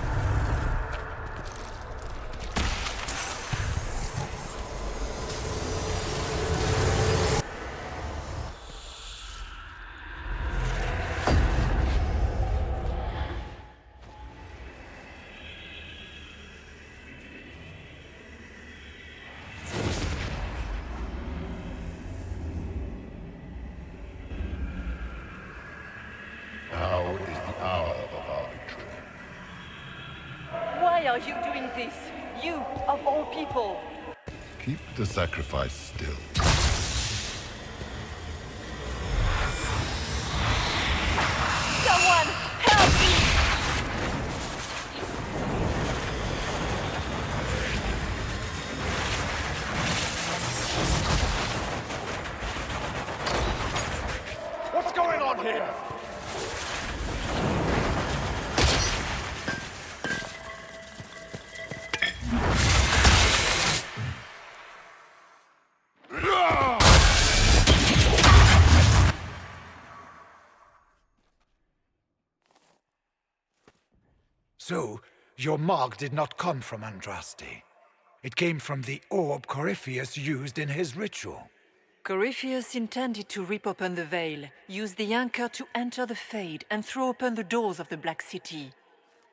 Now is the hour of our victory.
Why are you doing this? You, of all people!
Keep the sacrifice still.
Someone, help me!
What's going on here?
So, your mark did not come from Andraste. It came from the orb Corypheus used in his ritual.
Corypheus intended to rip open the veil, use the anchor to enter the Fade, and throw open the doors of the Black City.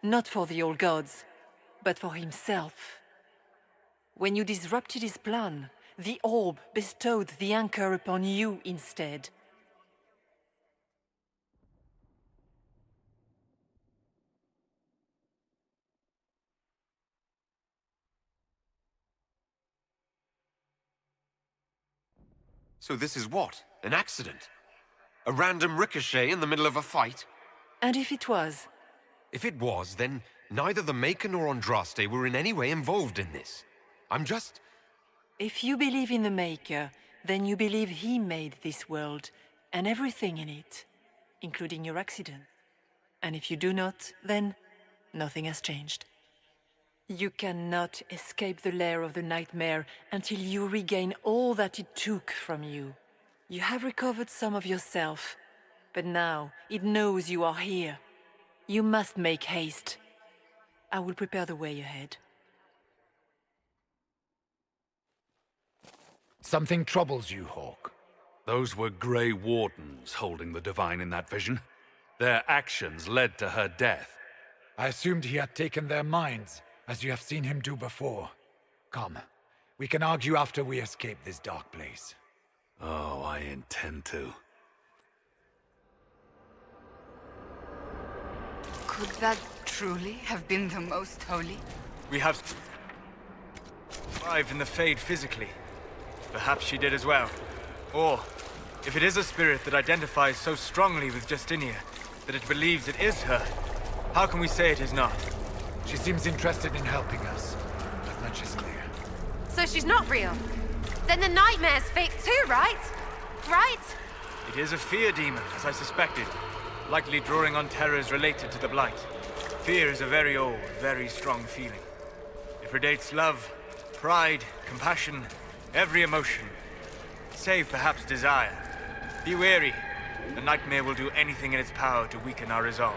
Not for the old gods, but for himself. When you disrupted his plan, the orb bestowed the anchor upon you instead.
So this is what? An accident? A random ricochet in the middle of a fight?
And if it was?
If it was, then neither the Maker nor Andraste were in any way involved in this. I'm just...
If you believe in the Maker, then you believe he made this world, and everything in it, including your accident. And if you do not, then nothing has changed. You cannot escape the lair of the nightmare until you regain all that it took from you. You have recovered some of yourself, but now it knows you are here. You must make haste. I will prepare the way ahead.
Something troubles you, Hawk.
Those were Grey Wardens holding the Divine in that vision. Their actions led to her death.
I assumed he had taken their minds, as you have seen him do before. Come, we can argue after we escape this dark place.
Oh, I intend to.
Could that truly have been the most holy?
We have survived in the Fade physically. Perhaps she did as well. Or, if it is a spirit that identifies so strongly with Justinia that it believes it is her, how can we say it is not?
She seems interested in helping us. That much is clear.
So she's not real? Then the nightmare's fake too, right? Right?
It is a fear demon, as I suspected, likely drawing on terrors related to the Blight. Fear is a very old, very strong feeling. It predates love, pride, compassion, every emotion, save perhaps desire. Be wary. The nightmare will do anything in its power to weaken our resolve.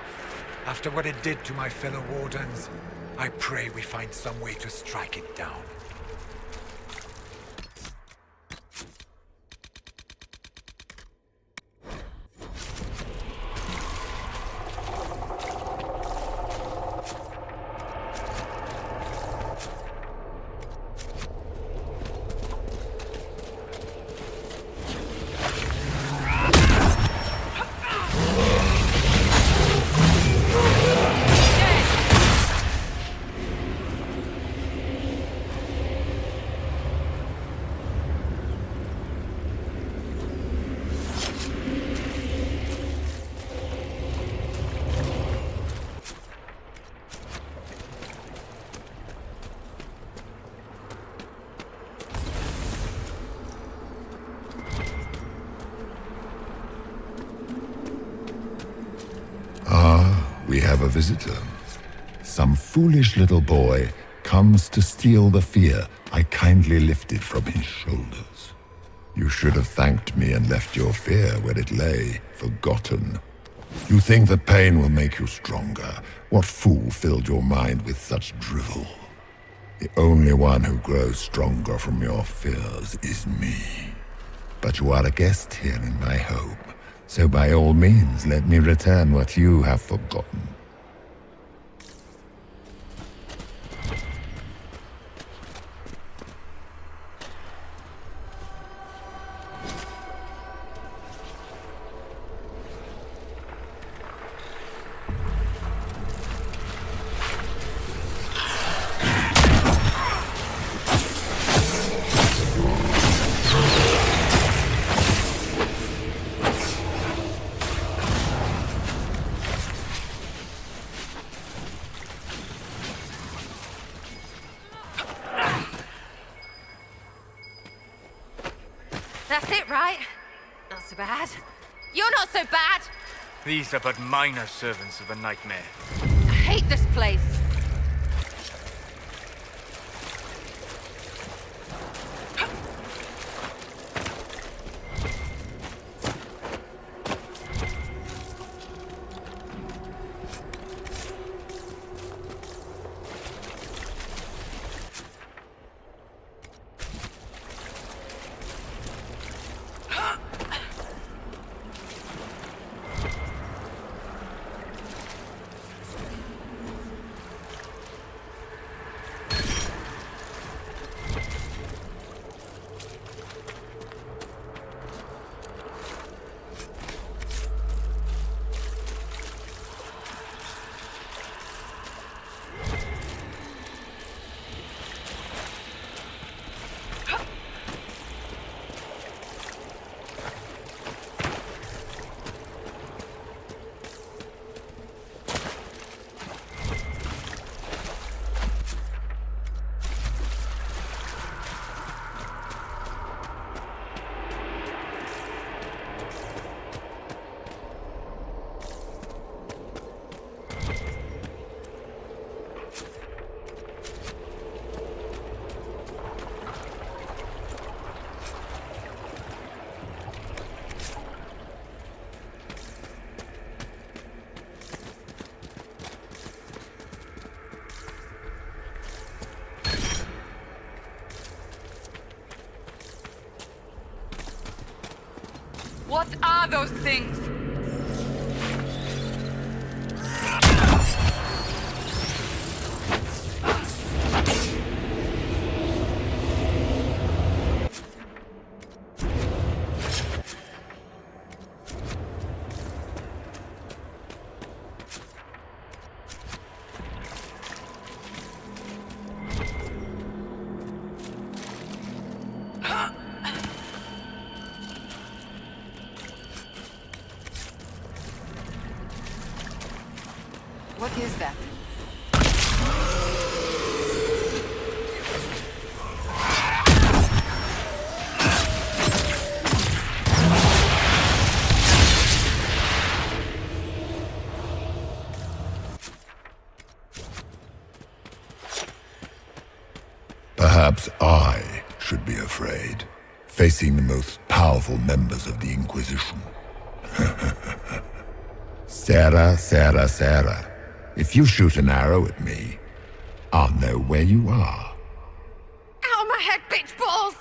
After what it did to my fellow Wardens, I pray we find some way to strike it down.
We have a visitor. Some foolish little boy comes to steal the fear I kindly lifted from his shoulders. You should have thanked me and left your fear where it lay, forgotten. You think that pain will make you stronger. What fool filled your mind with such drivel? The only one who grows stronger from your fears is me. But you are a guest here in my home. So by all means, let me return what you have forgotten.
That's it, right? Not so bad. You're not so bad!
These are but minor servants of the nightmare.
I hate this place.
What are those things? What is that?
Perhaps I should be afraid, facing the most powerful members of the Inquisition. Sarah. If you shoot an arrow at me, I'll know where you are.
Out of my head, bitch balls!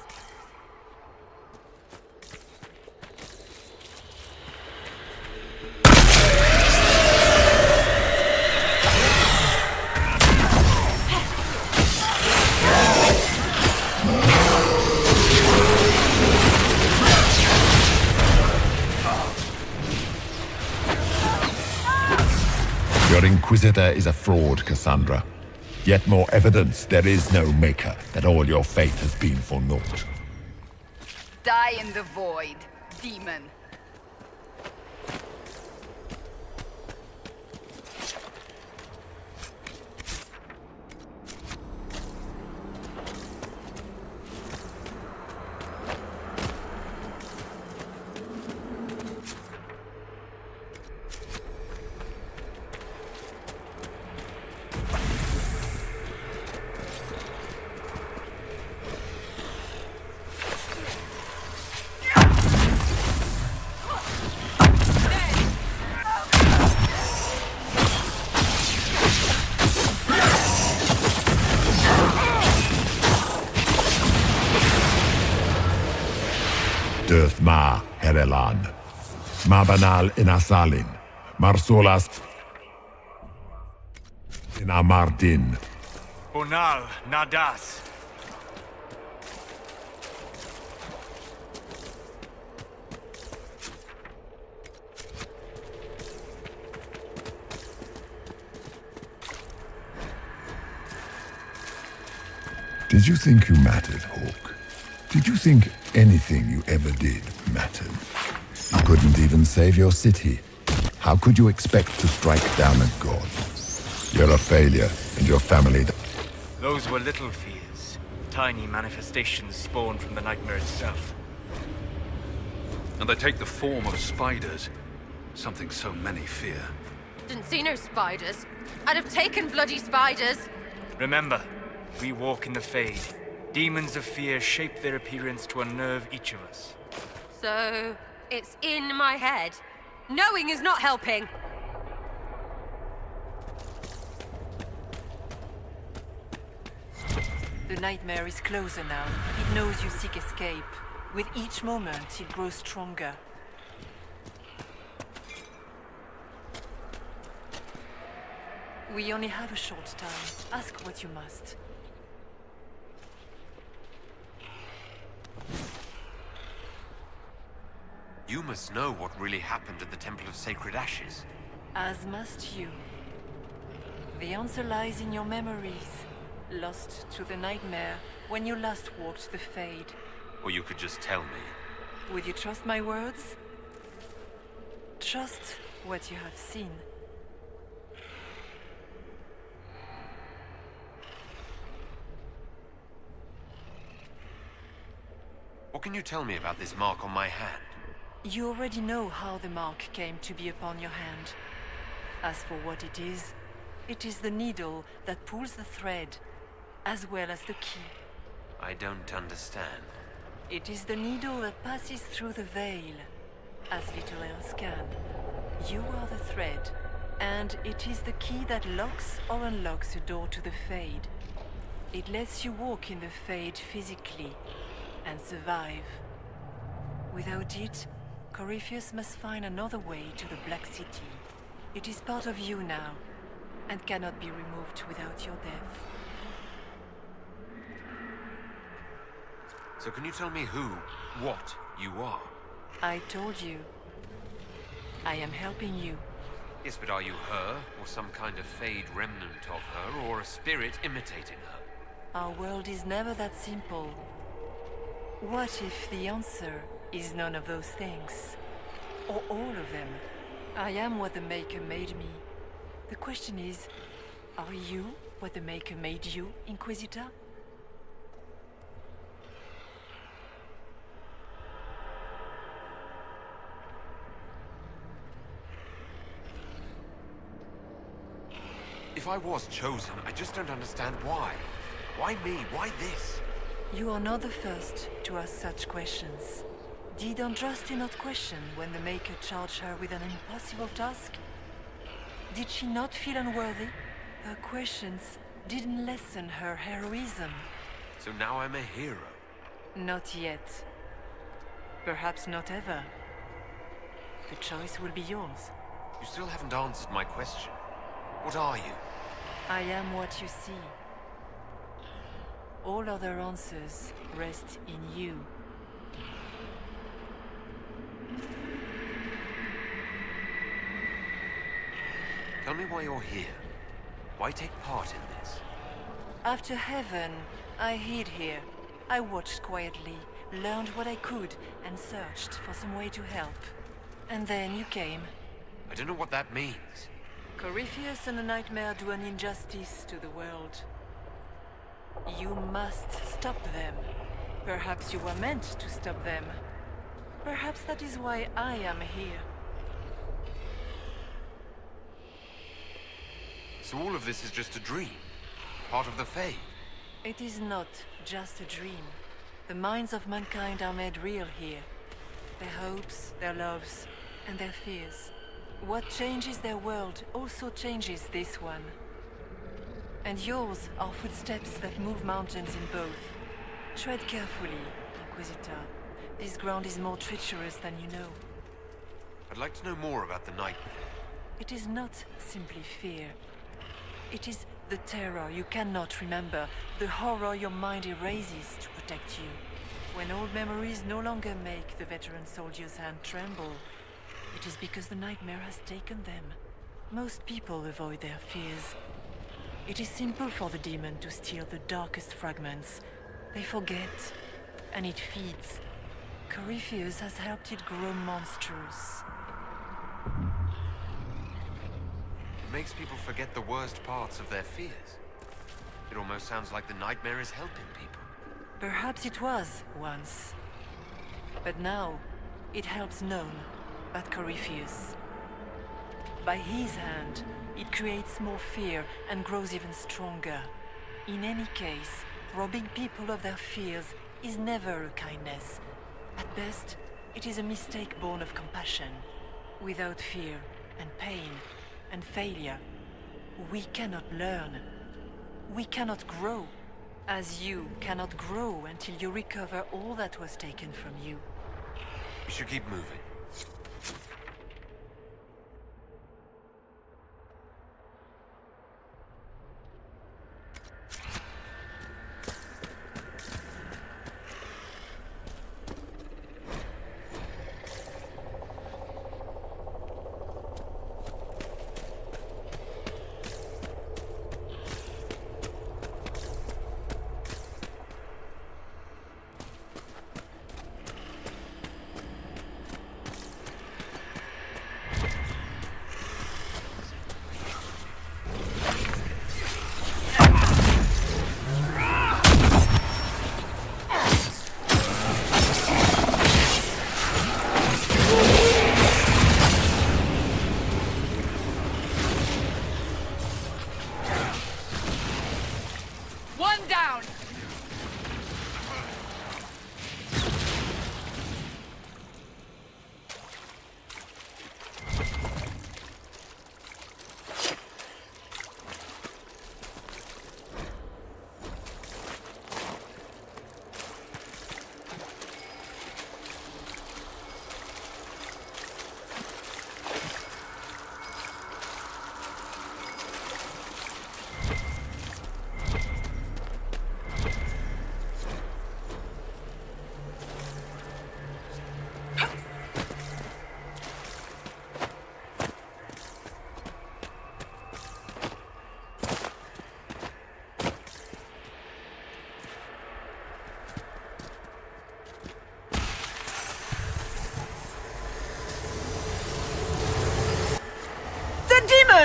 Your Inquisitor is a fraud, Cassandra. Yet more evidence there is no Maker, that all your faith has been for naught.
Die in the void, demon.
Döth ma herelan. Ma banal inasalin. Marsolas inamardin.
Bonal nadas.
Did you think you mattered, Hawk? Did you think anything you ever did mattered? You couldn't even save your city. How could you expect to strike down a god? You're a failure, and your family...
Those were little fears. Tiny manifestations spawned from the nightmare itself.
And they take the form of spiders. Something so many fear.
Didn't see no spiders. I'd have taken bloody spiders.
Remember, we walk in the Fade. Demons of fear shape their appearance to unnerve each of us.
So, it's in my head. Knowing is not helping.
The nightmare is closer now. It knows you seek escape. With each moment, it grows stronger. We only have a short time. Ask what you must.
You must know what really happened at the Temple of Sacred Ashes.
As must you. The answer lies in your memories, lost to the nightmare when you last walked the Fade.
Or you could just tell me.
Would you trust my words? Trust what you have seen.
What can you tell me about this mark on my hand?
You already know how the mark came to be upon your hand. As for what it is the needle that pulls the thread, as well as the key.
I don't understand.
It is the needle that passes through the veil, as little else can. You are the thread, and it is the key that locks or unlocks a door to the Fade. It lets you walk in the Fade physically, and survive. Without it, Corypheus must find another way to the Black City. It is part of you now, and cannot be removed without your death.
So can you tell me who, what you are?
I told you. I am helping you.
Yes, but are you her, or some kind of Fade remnant of her, or a spirit imitating her?
Our world is never that simple. What if the answer is none of those things? Or all of them? I am what the Maker made me. The question is, are you what the Maker made you, Inquisitor?
If I was chosen, I just don't understand why. Why me? Why this?
You are not the first to ask such questions. Did Andraste not question when the Maker charged her with an impossible task? Did she not feel unworthy? Her questions didn't lessen her heroism.
So now I'm a hero.
Not yet. Perhaps not ever. The choice will be yours.
You still haven't answered my question. What are you?
I am what you see. All other answers rest in you.
Tell me why you're here. Why take part in this?
After heaven, I hid here. I watched quietly, learned what I could, and searched for some way to help. And then you came.
I don't know what that means.
Corypheus and the Nightmare do an injustice to the world. You must stop them. Perhaps you were meant to stop them. Perhaps that is why I am here.
So all of this is just a dream? Part of the Fade?
It is not just a dream. The minds of mankind are made real here. Their hopes, their loves, and their fears. What changes their world also changes this one. And yours are footsteps that move mountains in both. Tread carefully, Inquisitor. This ground is more treacherous than you know.
I'd like to know more about the Nightmare.
It is not simply fear. It is the terror you cannot remember, the horror your mind erases to protect you. When old memories no longer make the veteran soldier's hand tremble, it is because the Nightmare has taken them. Most people avoid their fears. It is simple for the demon to steal the darkest fragments. They forget, and it feeds. Corypheus has helped it grow monstrous.
It makes people forget the worst parts of their fears. It almost sounds like the Nightmare is helping people.
Perhaps it was, once. But now, it helps none but Corypheus. By his hand, it creates more fear and grows even stronger. In any case, robbing people of their fears is never a kindness. At best, it is a mistake born of compassion. Without fear and pain and failure, we cannot learn. We cannot grow, as you cannot grow until you recover all that was taken from you.
We should keep moving.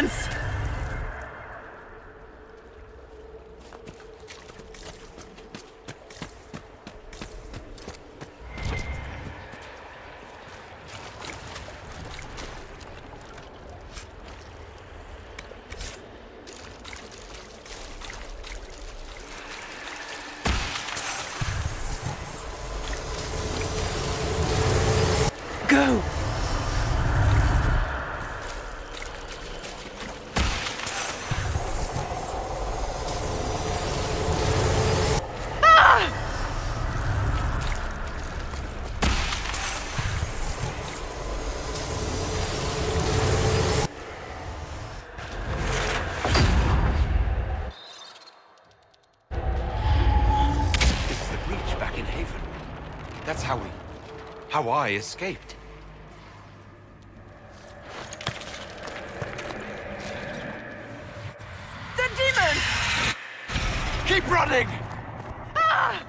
demons! Go!
This is the breach back in Haven. That's how I escaped.
The demon!
Keep running!
Ah!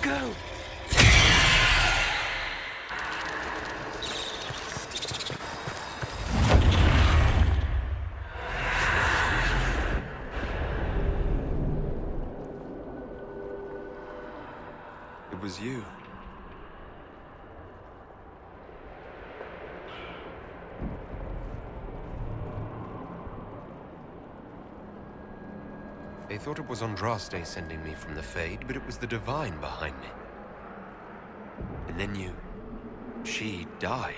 Go!
It was you. They thought it was Andraste sending me from the Fade, but it was the Divine behind me. And then she died.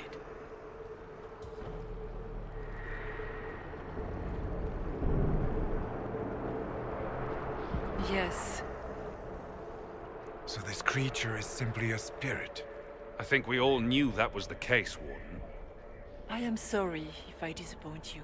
Yes.
So this creature is simply a spirit.
I think we all knew that was the case, Warden.
I am sorry if I disappoint you.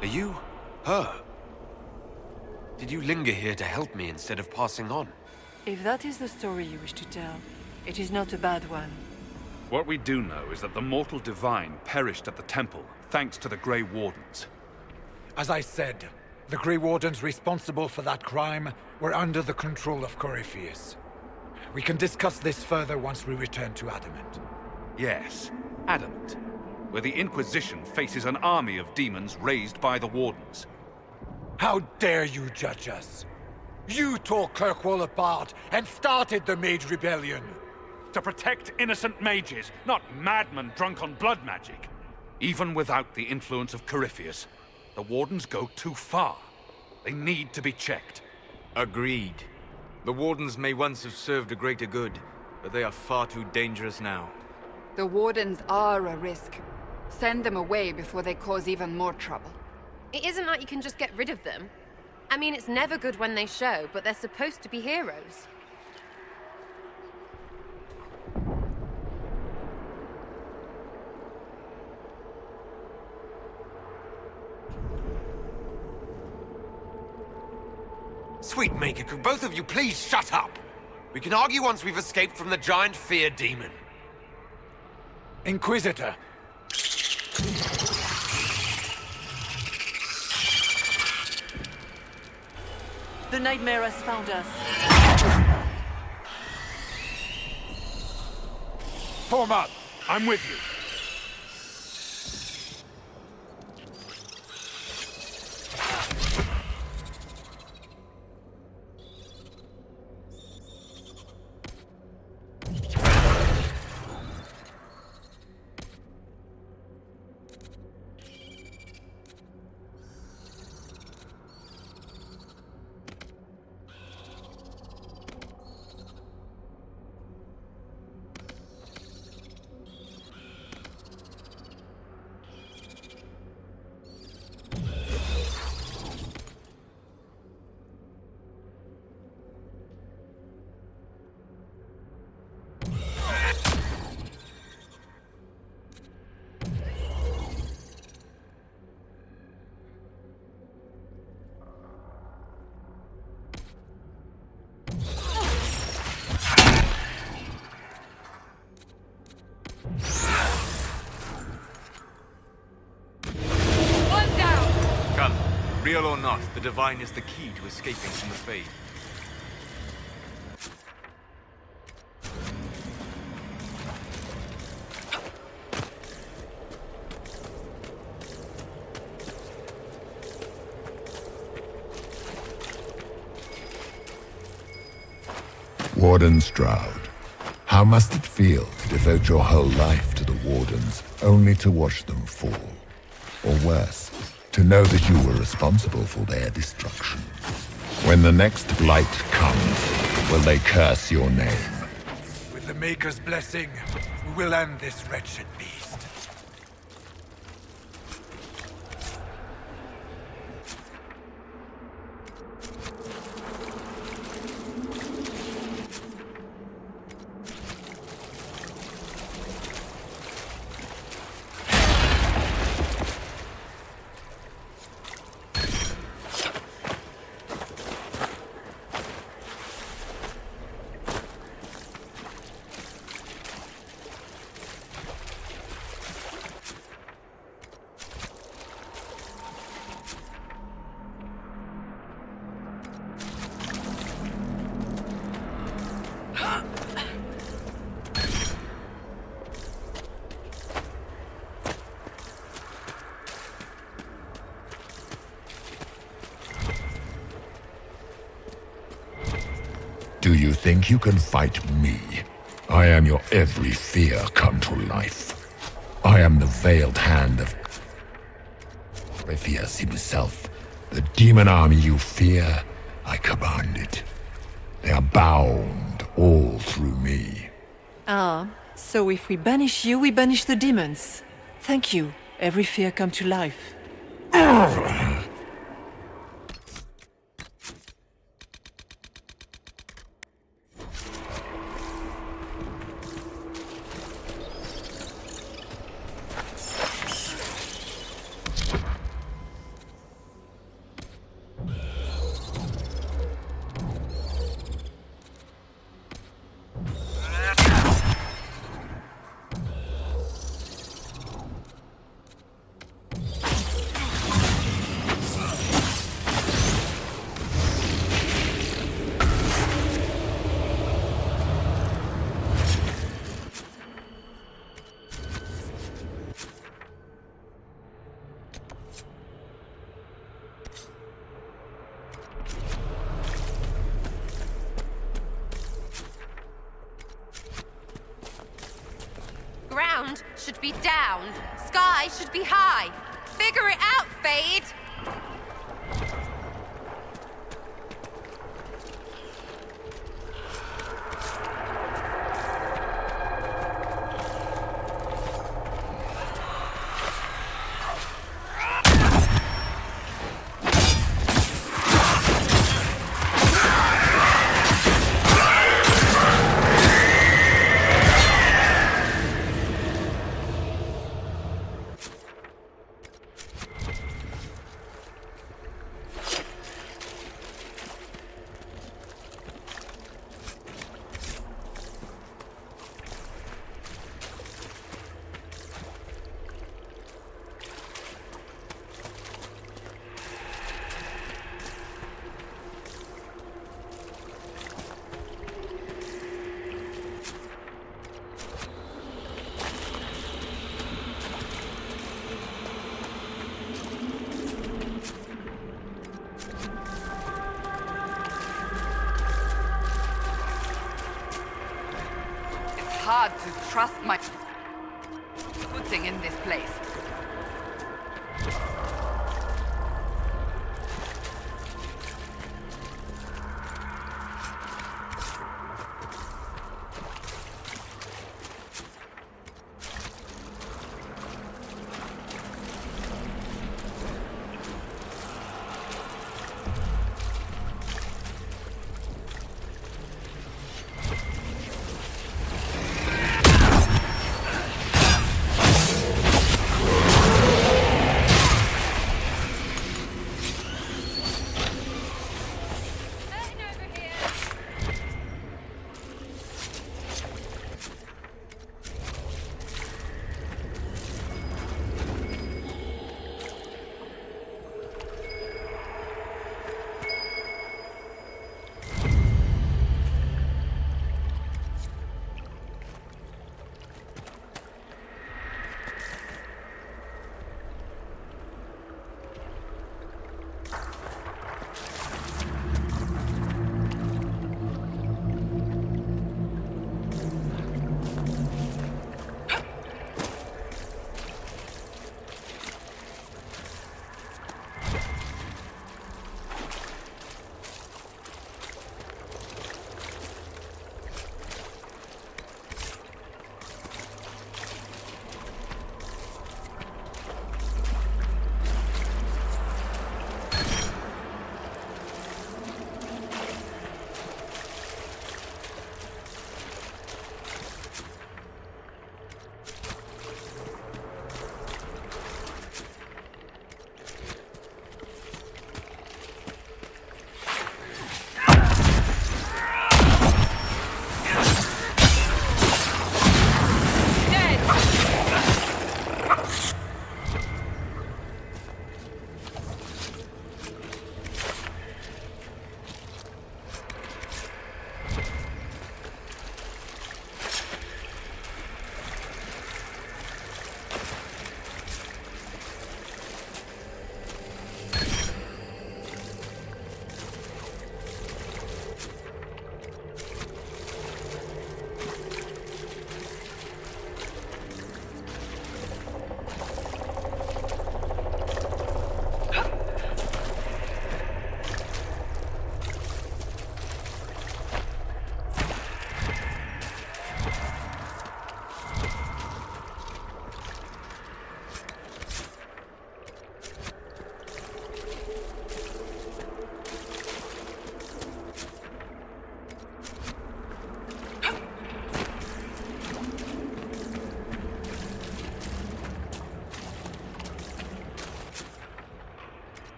Are you her? Did you linger here to help me instead of passing on?
If that is the story you wish to tell, it is not a bad one.
What we do know is that the mortal divine perished at the temple, thanks to the Grey Wardens.
As I said, the Grey Wardens responsible for that crime were under the control of Corypheus. We can discuss this further once we return to Adamant.
Yes, Adamant, where the Inquisition faces an army of demons raised by the Wardens.
How dare you judge us? You tore Kirkwall apart and started the Mage Rebellion!
To protect innocent mages, not madmen drunk on blood magic. Even without the influence of Corypheus, the Wardens go too far. They need to be checked.
Agreed. The Wardens may once have served a greater good, but they are far too dangerous now.
The Wardens are a risk. Send them away before they cause even more trouble.
It isn't like you can just get rid of them. I mean, it's never good when they show, but they're supposed to be heroes.
Sweetmaker, could both of you please shut up? We can argue once we've escaped from the giant fear demon.
Inquisitor!
The nightmare has found us.
Form up! I'm with you.
Real or not, the Divine is the key to escaping from the Fade.
Warden Stroud, how must it feel to devote your whole life to the Wardens, only to watch them fall? Or worse, to know that you were responsible for their destruction. When the next blight comes, will they curse your name?
With the Maker's blessing, we will end this wretched beast.
Do you think you can fight me? I am your every fear come to life. I am the veiled hand of Corypheus himself. The demon army you fear, I command it. They are bound all through me.
Ah, so if we banish you, we banish the demons. Thank you. Every fear come to life.
Ground should be down. Sky should be high. Figure it out, Fade!
Hard to trust my footing in this place.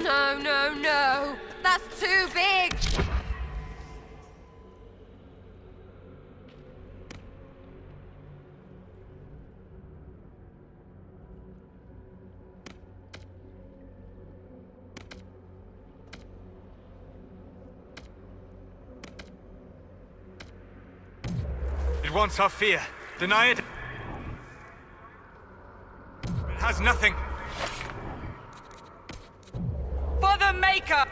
No, no, no! That's too big!
It wants our fear. Deny it. It has nothing.
For the Maker!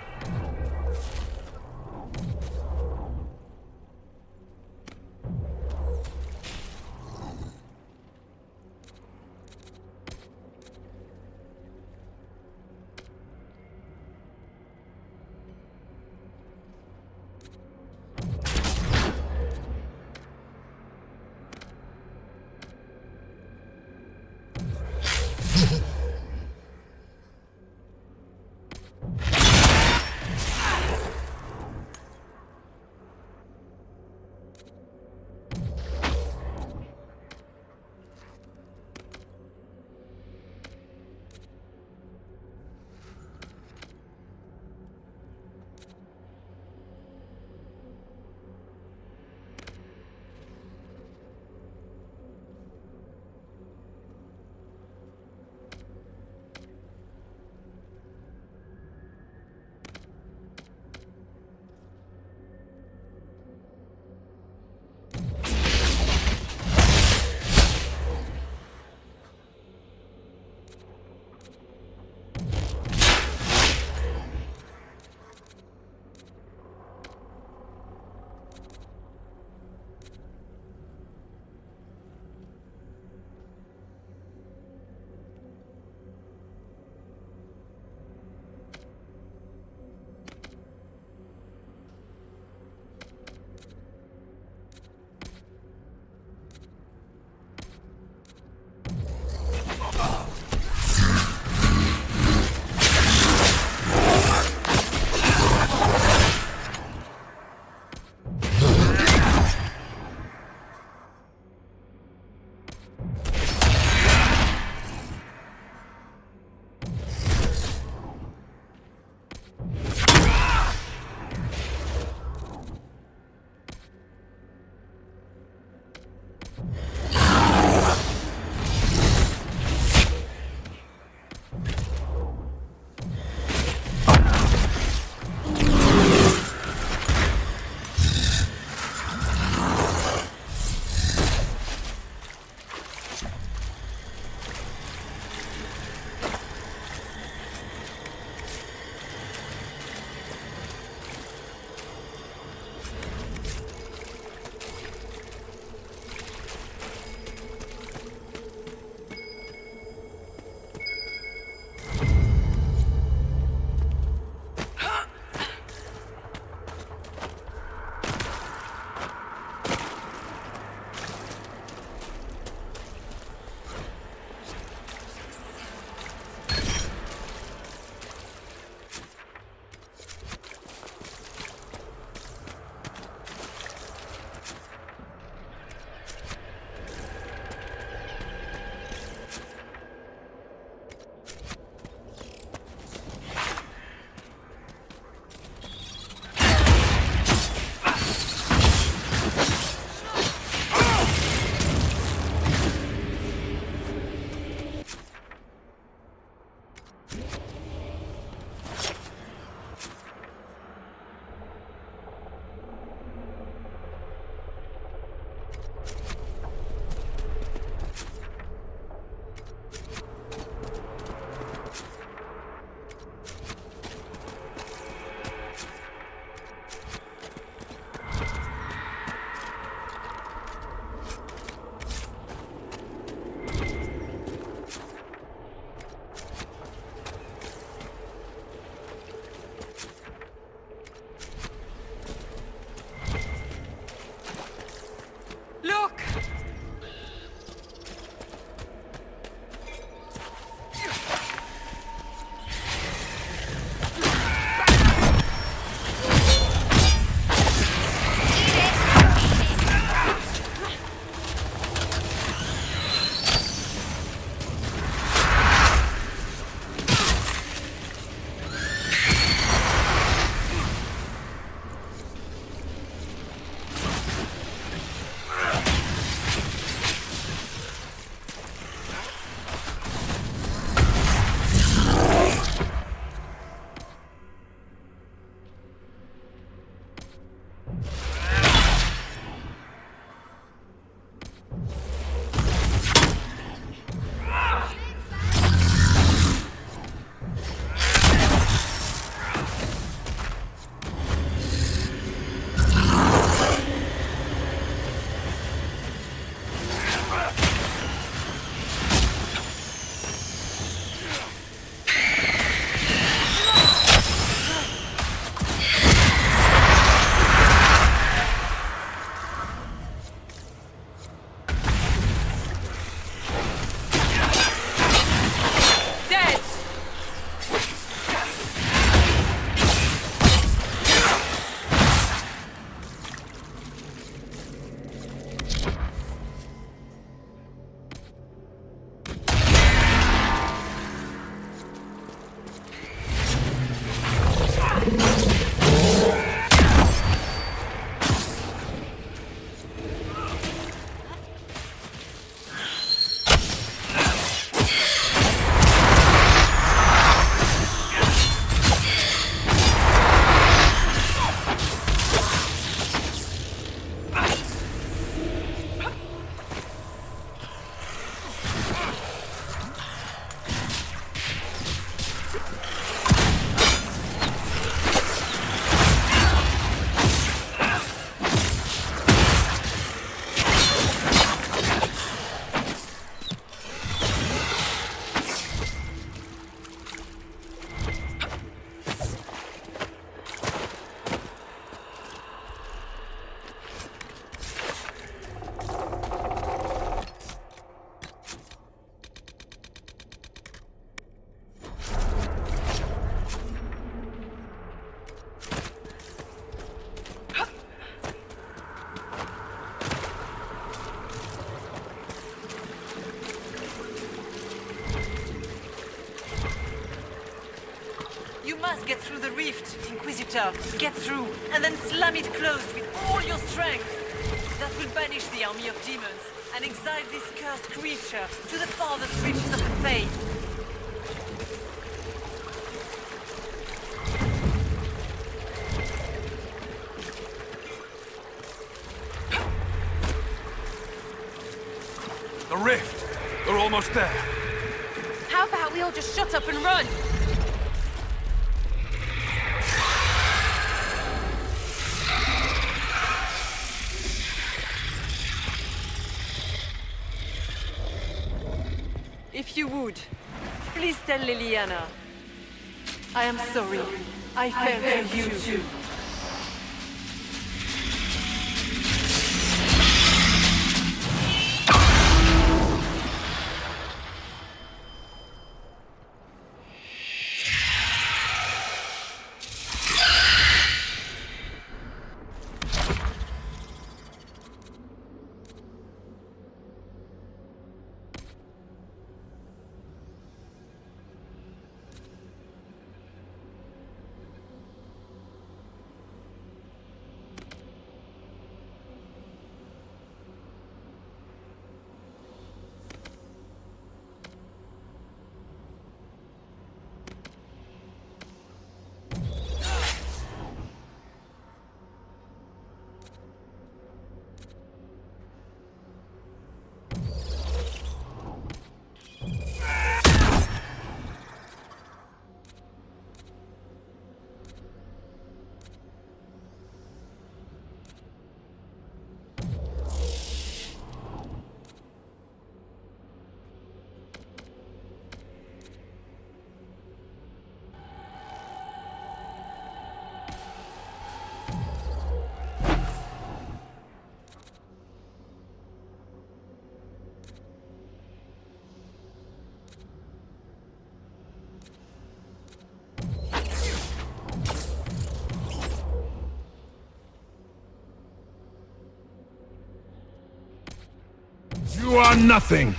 must get through the rift, Inquisitor. Get through, and then slam it closed with all your strength. That will banish the army of demons and exile this cursed creature to the farthest reaches of the Fade.
The rift! They're almost there.
How about we all just shut up and run?
If you would, please tell Liliana. I am sorry. I failed for you too.
You are nothing!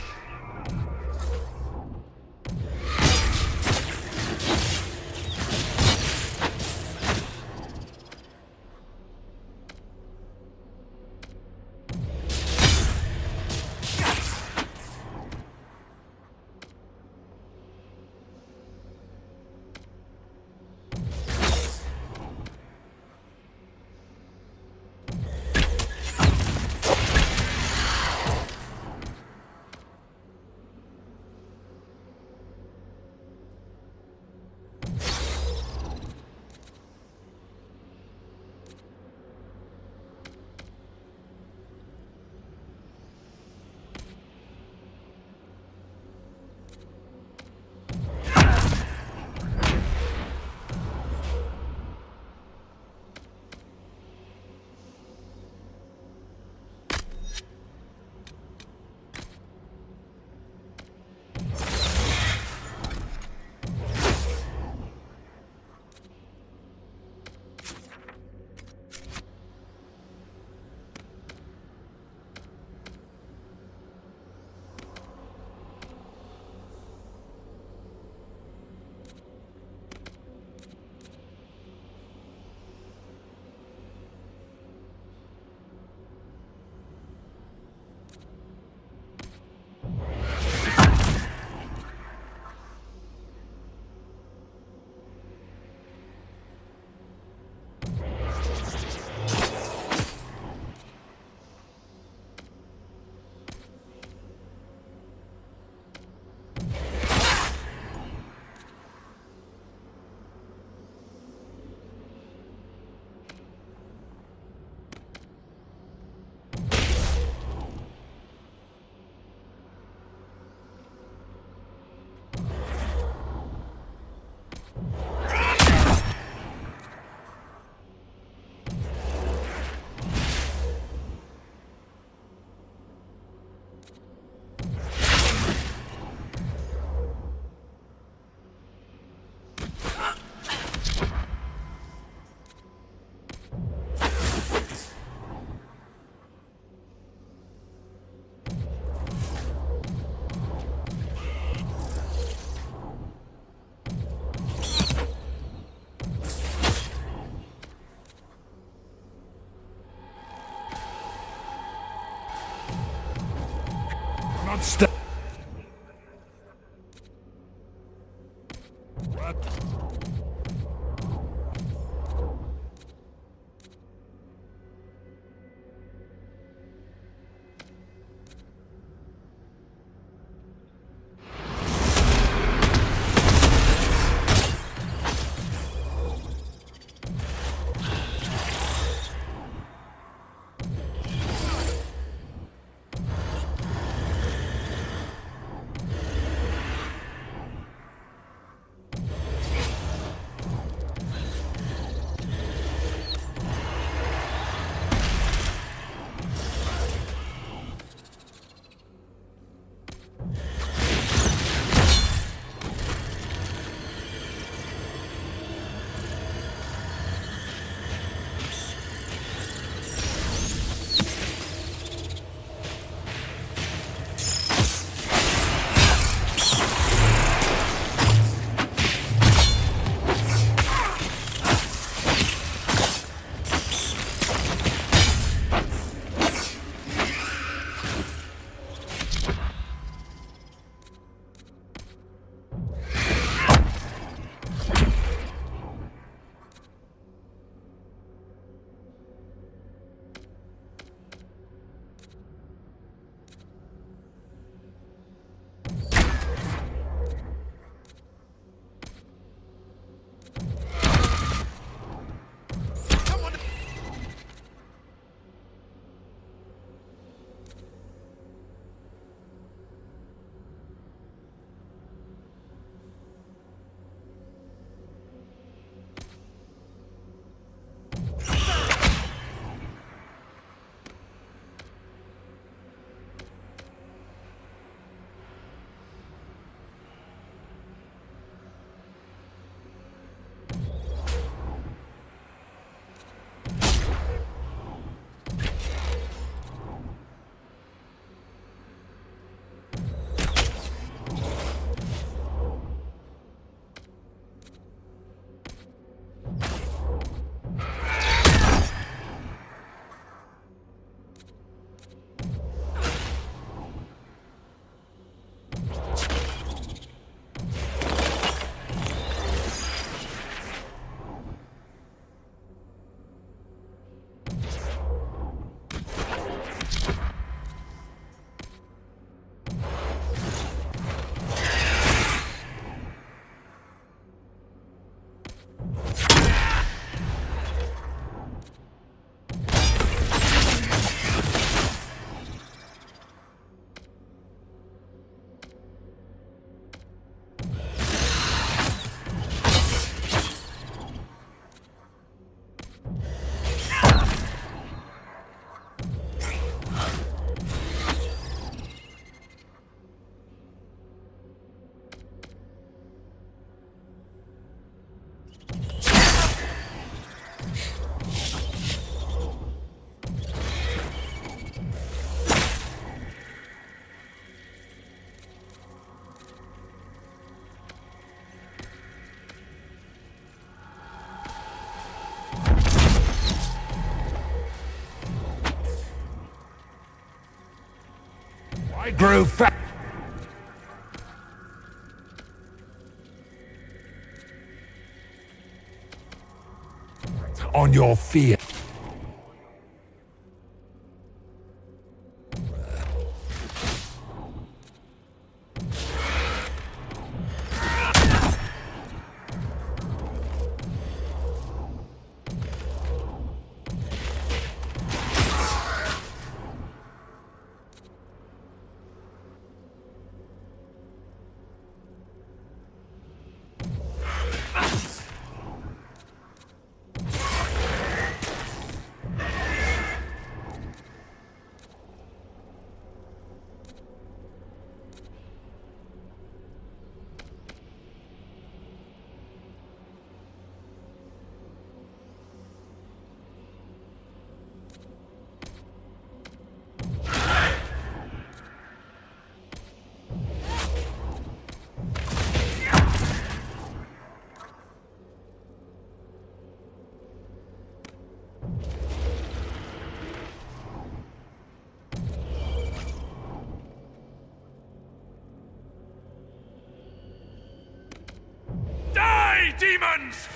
I grew fat. On your fear.
Ye demons!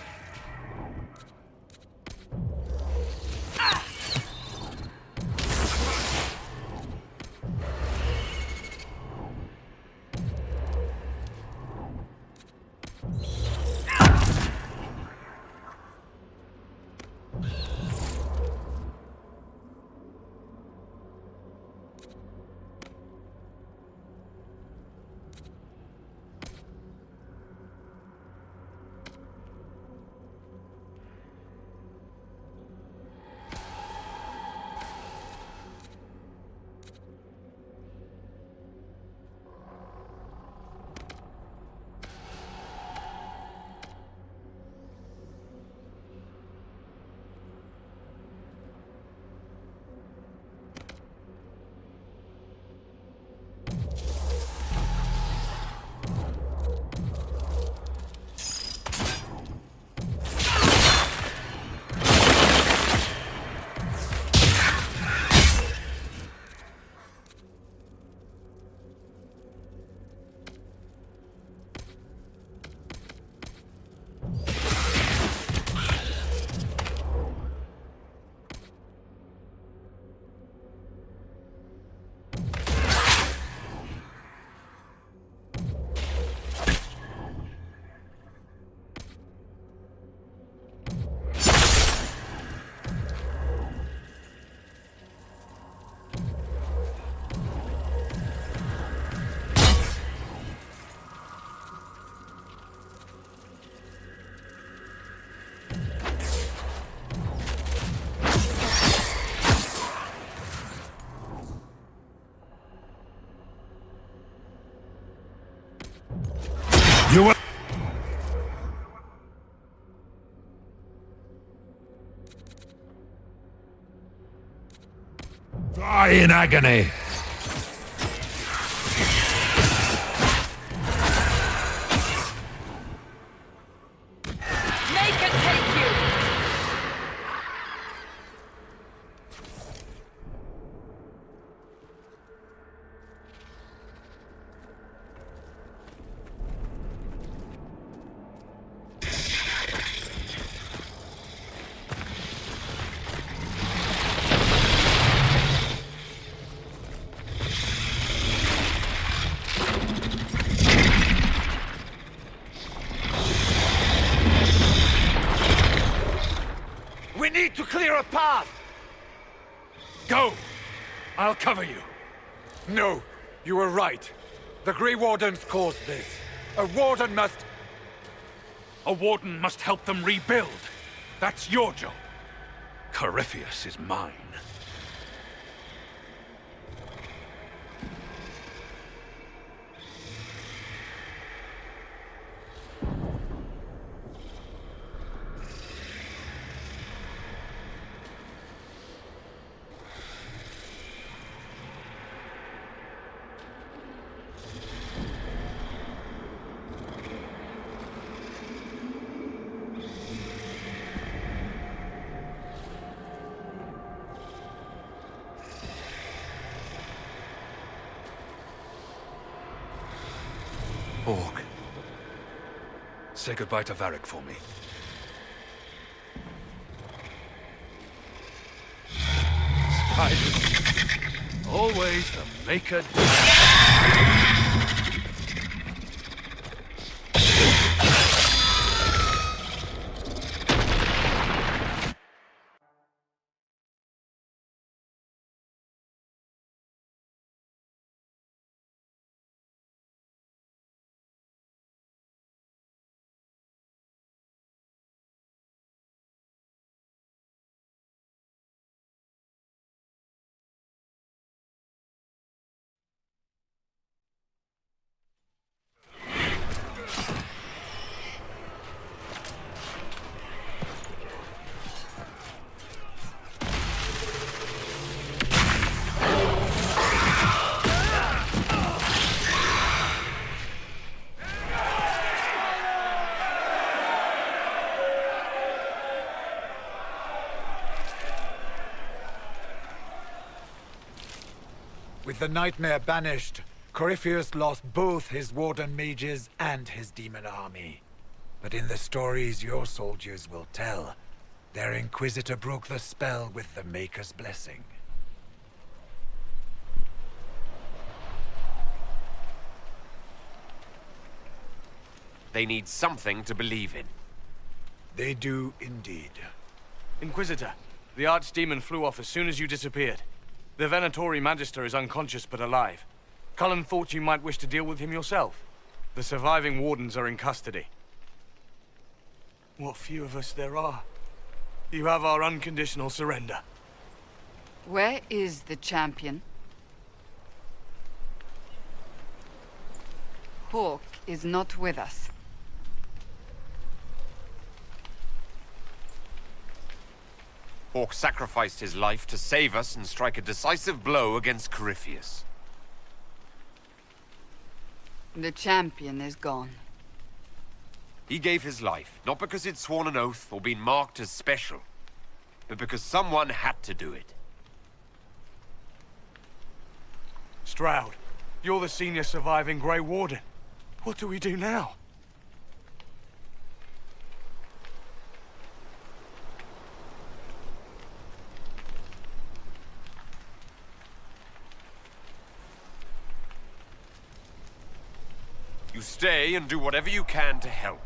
You will... Die in agony!
Make it take you!
We need to clear a path!
Go! I'll cover you.
No, you were right. The Grey Wardens caused this. A warden must...
A warden must help them rebuild. That's your job. Corypheus is mine.
Orc.
Say goodbye to Varric for me. Spiders. Always the maker.
With the nightmare banished, Corypheus lost both his warden mages and his demon army. But in the stories your soldiers will tell, their Inquisitor broke the spell with the Maker's blessing.
They need something to believe in.
They do indeed.
Inquisitor, the Archdemon flew off as soon as you disappeared. The Venatori Magister is unconscious but alive. Cullen thought you might wish to deal with him yourself. The surviving Wardens are in custody. What few of us there are. You have our unconditional surrender.
Where is the champion? Hawk is not with us.
Hawk sacrificed his life to save us and strike a decisive blow against Corypheus.
The champion is gone.
He gave his life, not because he'd sworn an oath or been marked as special, but because someone had to do it.
Stroud, you're the senior surviving Grey Warden. What do we do now?
You stay and do whatever you can to help.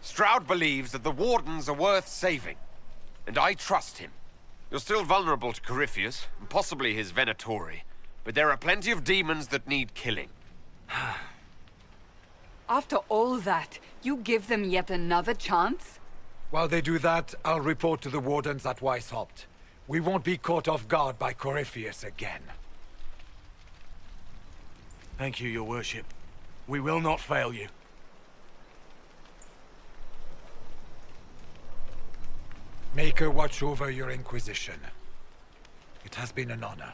Stroud believes that the Wardens are worth saving, and I trust him. You're still vulnerable to Corypheus, and possibly his Venatori, but there are plenty of demons that need killing.
After all that, you give them yet another chance?
While they do that, I'll report to the Wardens at Weishaupt. We won't be caught off guard by Corypheus again.
Thank you, your worship. We will not fail you.
Maker watch over your Inquisition. It has been an honor.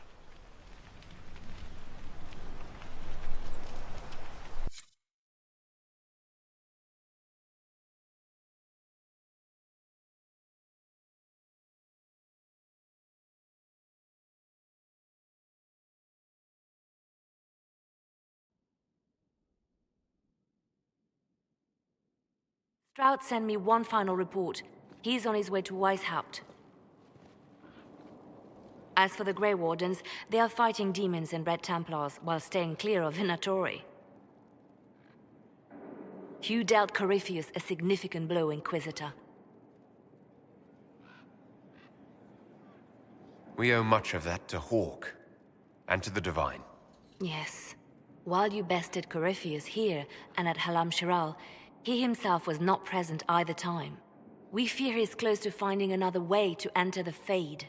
Stroud sent me one final report. He's on his way to Weishaupt. As for the Grey Wardens, they are fighting demons and Red Templars while staying clear of Venatori. You dealt Corypheus a significant blow, Inquisitor.
We owe much of that to Hawk, and to the Divine.
Yes. While you bested Corypheus here and at Halam Shiral, he himself was not present either time. We fear he's close to finding another way to enter the Fade.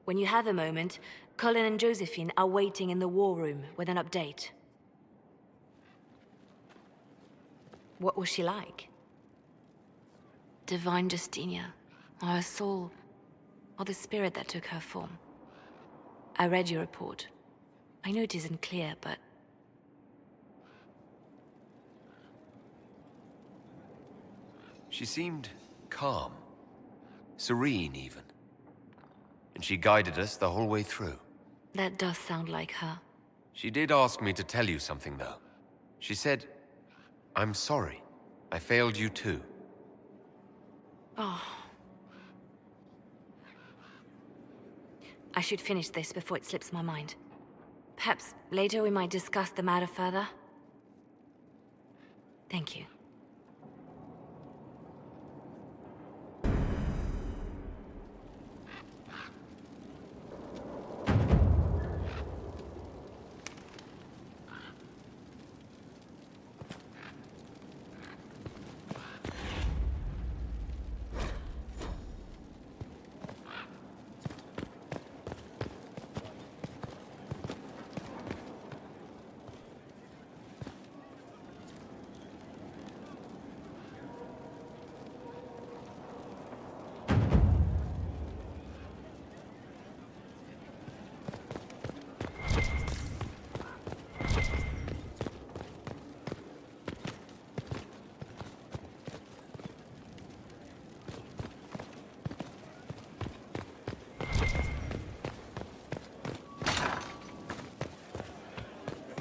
When you have a moment, Colin and Josephine are waiting in the war room with an update. What was she like? Divine Justinia, or her soul, or the spirit that took her form. I read your report. I know it isn't clear, but...
She seemed calm, serene even. And she guided us the whole way through.
That does sound like her.
She did ask me to tell you something, though. She said, "I'm sorry. I failed you too."
Oh. I should finish this before it slips my mind. Perhaps later we might discuss the matter further. Thank you.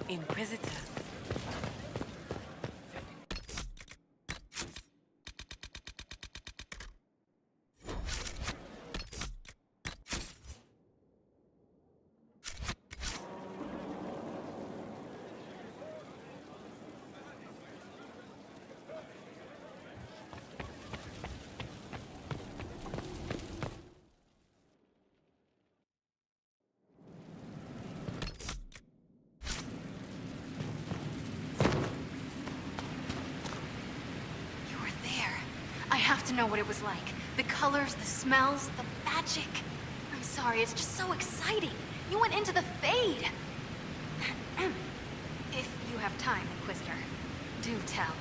Inquisitor.
have to know what it was like. The colors, the smells, the magic. I'm sorry, it's just so exciting. You went into the Fade. If you have time, Inquisitor, do tell.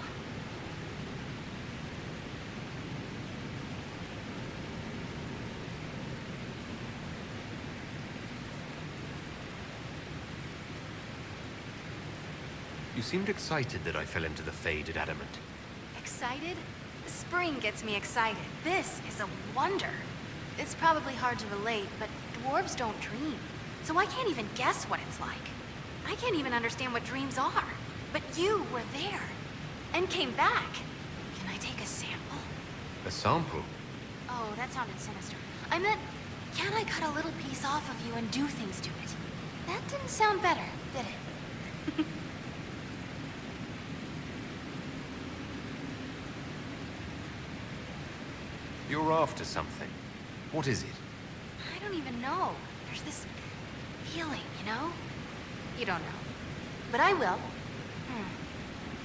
You seemed excited that I fell into the Fade at Adamant.
Excited? Spring gets me excited. This is a wonder. It's probably hard to relate, but dwarves don't dream. So I can't even guess what it's like. I can't even understand what dreams are. But you were there. And came back. Can I take a sample?
A sample?
Oh, that sounded sinister. I meant, can I cut a little piece off of you and do things to it? That didn't sound better, did it?
You're after something. What is it?
I don't even know. There's this feeling, you know? You don't know. But I will.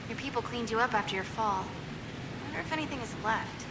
Your people cleaned you up after your fall. I wonder if anything is left.